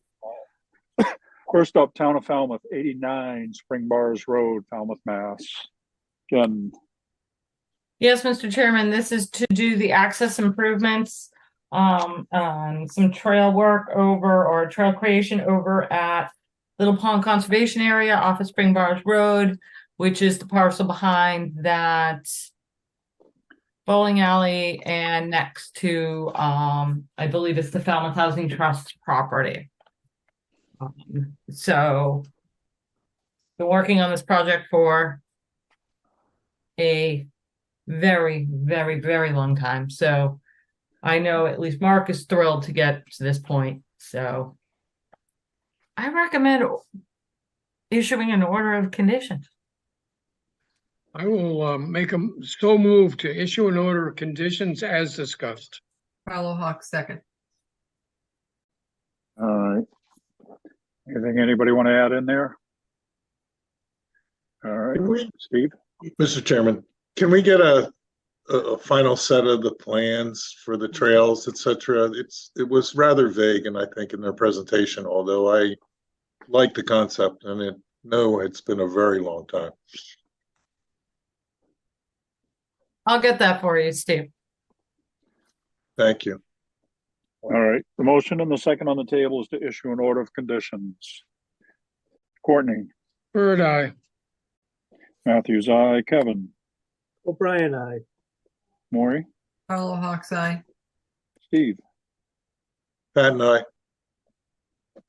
First up, Town of Falmouth, 89 Spring Bars Road, Falmouth, Mass. Jen, Yes, Mr. Chairman, this is to do the access improvements, some trail work over or trail creation over at Little Pond Conservation Area off of Spring Bars Road, which is the parcel behind that bowling alley and next to, I believe it's the Falmouth Housing Trust property. So been working on this project for a very, very, very long time. So I know at least Mark is thrilled to get to this point. So I recommend issuing an order of conditions. I will make a so move to issue an order of conditions as discussed. Carlo Hawk, second. all right. Anything anybody want to add in there? All right, Steve? Mr. Chairman, can we get a final set of the plans for the trails, et cetera? It was rather vague, and I think in their presentation, although I like the concept, and it's been a very long time. I'll get that for you, Steve. Thank you. All right, the motion and the second on the table is to issue an order of conditions. Courtney, Bird eye. Matthews, aye. Kevin, O'Brien, aye. Maury, Carlo Hawk's eye. Steve. Pat and I.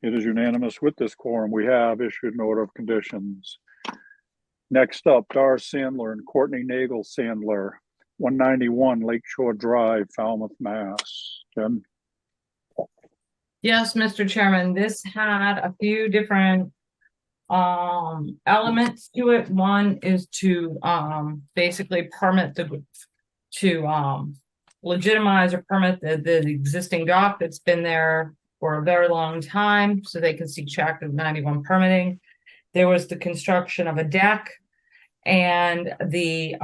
It is unanimous with this quorum. We have issued an order of conditions. Next up, Dar Sandler and Courtney Nagel Sandler, 191 Lakeshore Drive, Falmouth, Mass. Jen? Yes, Mr. Chairman, this had a few different elements to it. One is to basically legitimize or permit the existing dock that's been there for a very long time, so they can seek Chapter 91 permitting. There was the construction of a deck and the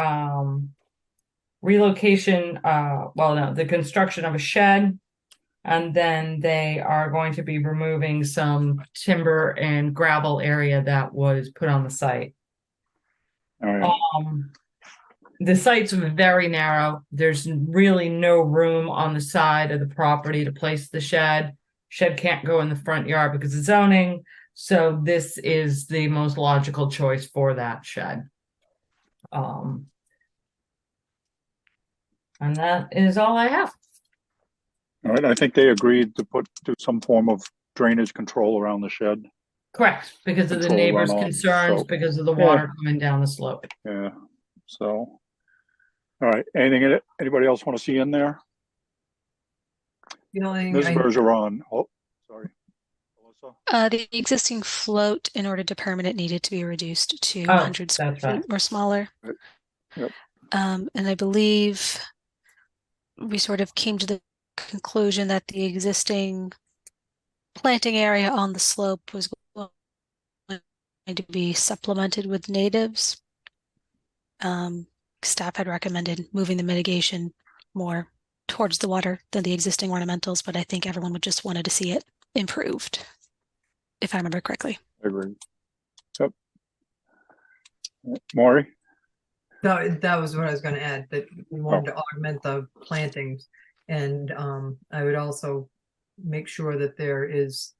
the construction of a shed. And then they are going to be removing some timber and gravel area that was put on the site. All right. The site's very narrow. There's really no room on the side of the property to place the shed. Shed can't go in the front yard because of zoning. So this is the most logical choice for that shed. And that is all I have. All right, I think they agreed to do some form of drainage control around the shed. Correct, because of the Control neighbors' runoff, concerns, so- because of the water coming down the slope. Yeah, so, all right, anybody else want to see in there? The only thing Ms. I- Bergeron, oh, sorry. Melissa? The existing float, in order to permit it, needed to be reduced to Oh, 100 square that's right. feet or smaller. Yep. And I believe we sort of came to the conclusion that the existing planting area on the slope was going to be supplemented with natives. Staff had recommended moving the mitigation more towards the water than the existing ornamentals, but I think everyone would just wanted to see it improved, if I remember correctly. Agreed. Yep. Maury? That was what I was going to add, that we wanted to augment the plantings. And I would also make sure that there is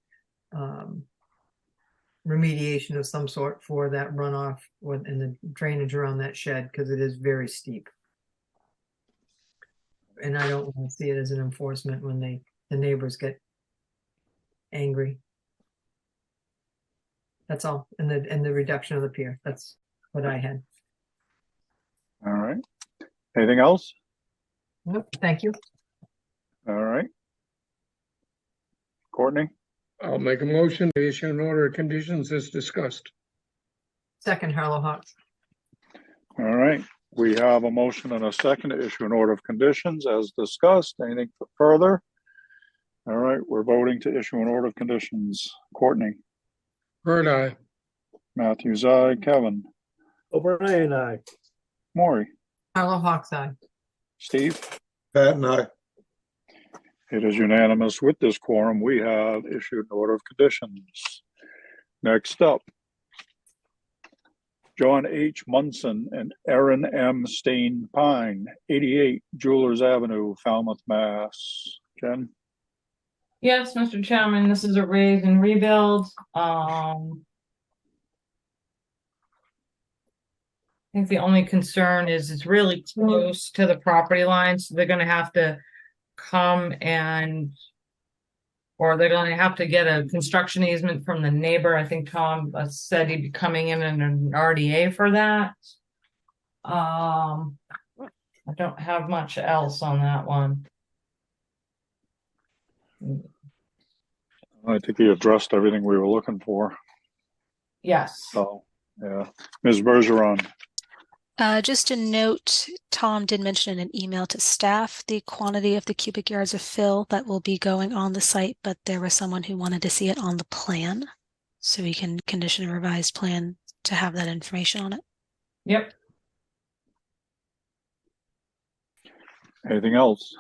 remediation of some sort for that runoff and the drainage around that shed, because it is very steep. And I don't want to see it as an enforcement when the neighbors get angry. That's all. And the reduction of the pier. That's what I had. All right. Anything else? Nope, thank you. All right. Courtney? I'll make a motion to issue an order of conditions as discussed. Second, Harlow Hawks. All right. We have a motion and a second to issue an order of conditions as discussed. Anything further? All right, we're voting to issue an order of conditions. Courtney? Bird eye. Matthews, aye. Kevin? O'Brien, aye. Maury? Harlow Hawks eye. Steve? Pat and I. It is unanimous with this quorum. We have issued an order of conditions. Next up, John H. Munson and Aaron M. Stain Pine, 88 Jewelers Avenue, Falmouth, Mass. Jen? Yes, Mr. Chairman, this is a raise and rebuild. I think the only concern is it's really close to the property line, so they're gonna have to come or they're gonna have to get a construction easement from the neighbor. I think Tom said he'd be coming in an RDA for that. I don't have much else on that one. I think he addressed everything we were looking for. Yes. So, yeah. Ms. Bergeron? Just a note, Tom did mention in an email to staff the quantity of the cubic yards of fill that will be going on the site, but there was someone who wanted to see it on the plan. So we can condition a revised plan to have that information on it. Yep. Anything else?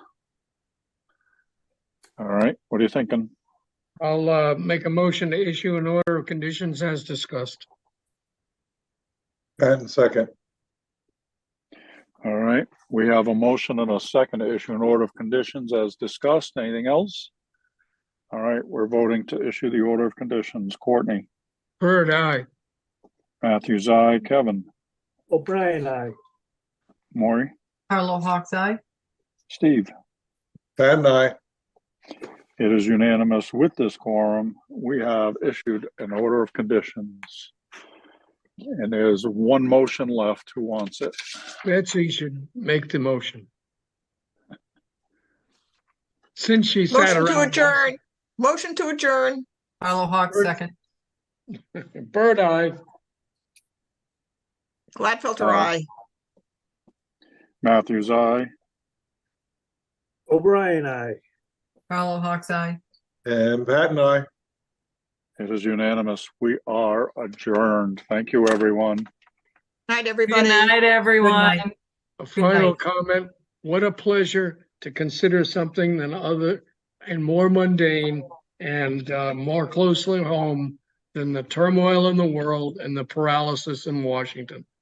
All right, what are you thinking? I'll make a motion to issue an order of conditions as discussed. Patton, second. All right, we have a motion and a second to issue an order of conditions as discussed. Anything else? All right, we're voting to issue the order of conditions. Courtney? Bird, aye. Matthews, aye. Kevin? O'Brien, aye. Maury? Carlo Hawks, aye. Steve? Patton, aye. It is unanimous. With this quorum, we have issued an order of conditions. And there's one motion left. Who wants it? Betsy should make the motion. Since she sat Motion to around. adjourn. Motion to adjourn. Carlo Hawks, second. Bird, aye. Gladfelter, aye. Matthews, aye. O'Brien, aye. Carlo Hawks, aye. And Patton, aye. It is unanimous. We are adjourned. Thank you, everyone. Night, everybody. Good night, everyone. Good night. A final night. comment. What a pleasure to consider something than other and more mundane and more closely home than the turmoil in the world and the paralysis in Washington.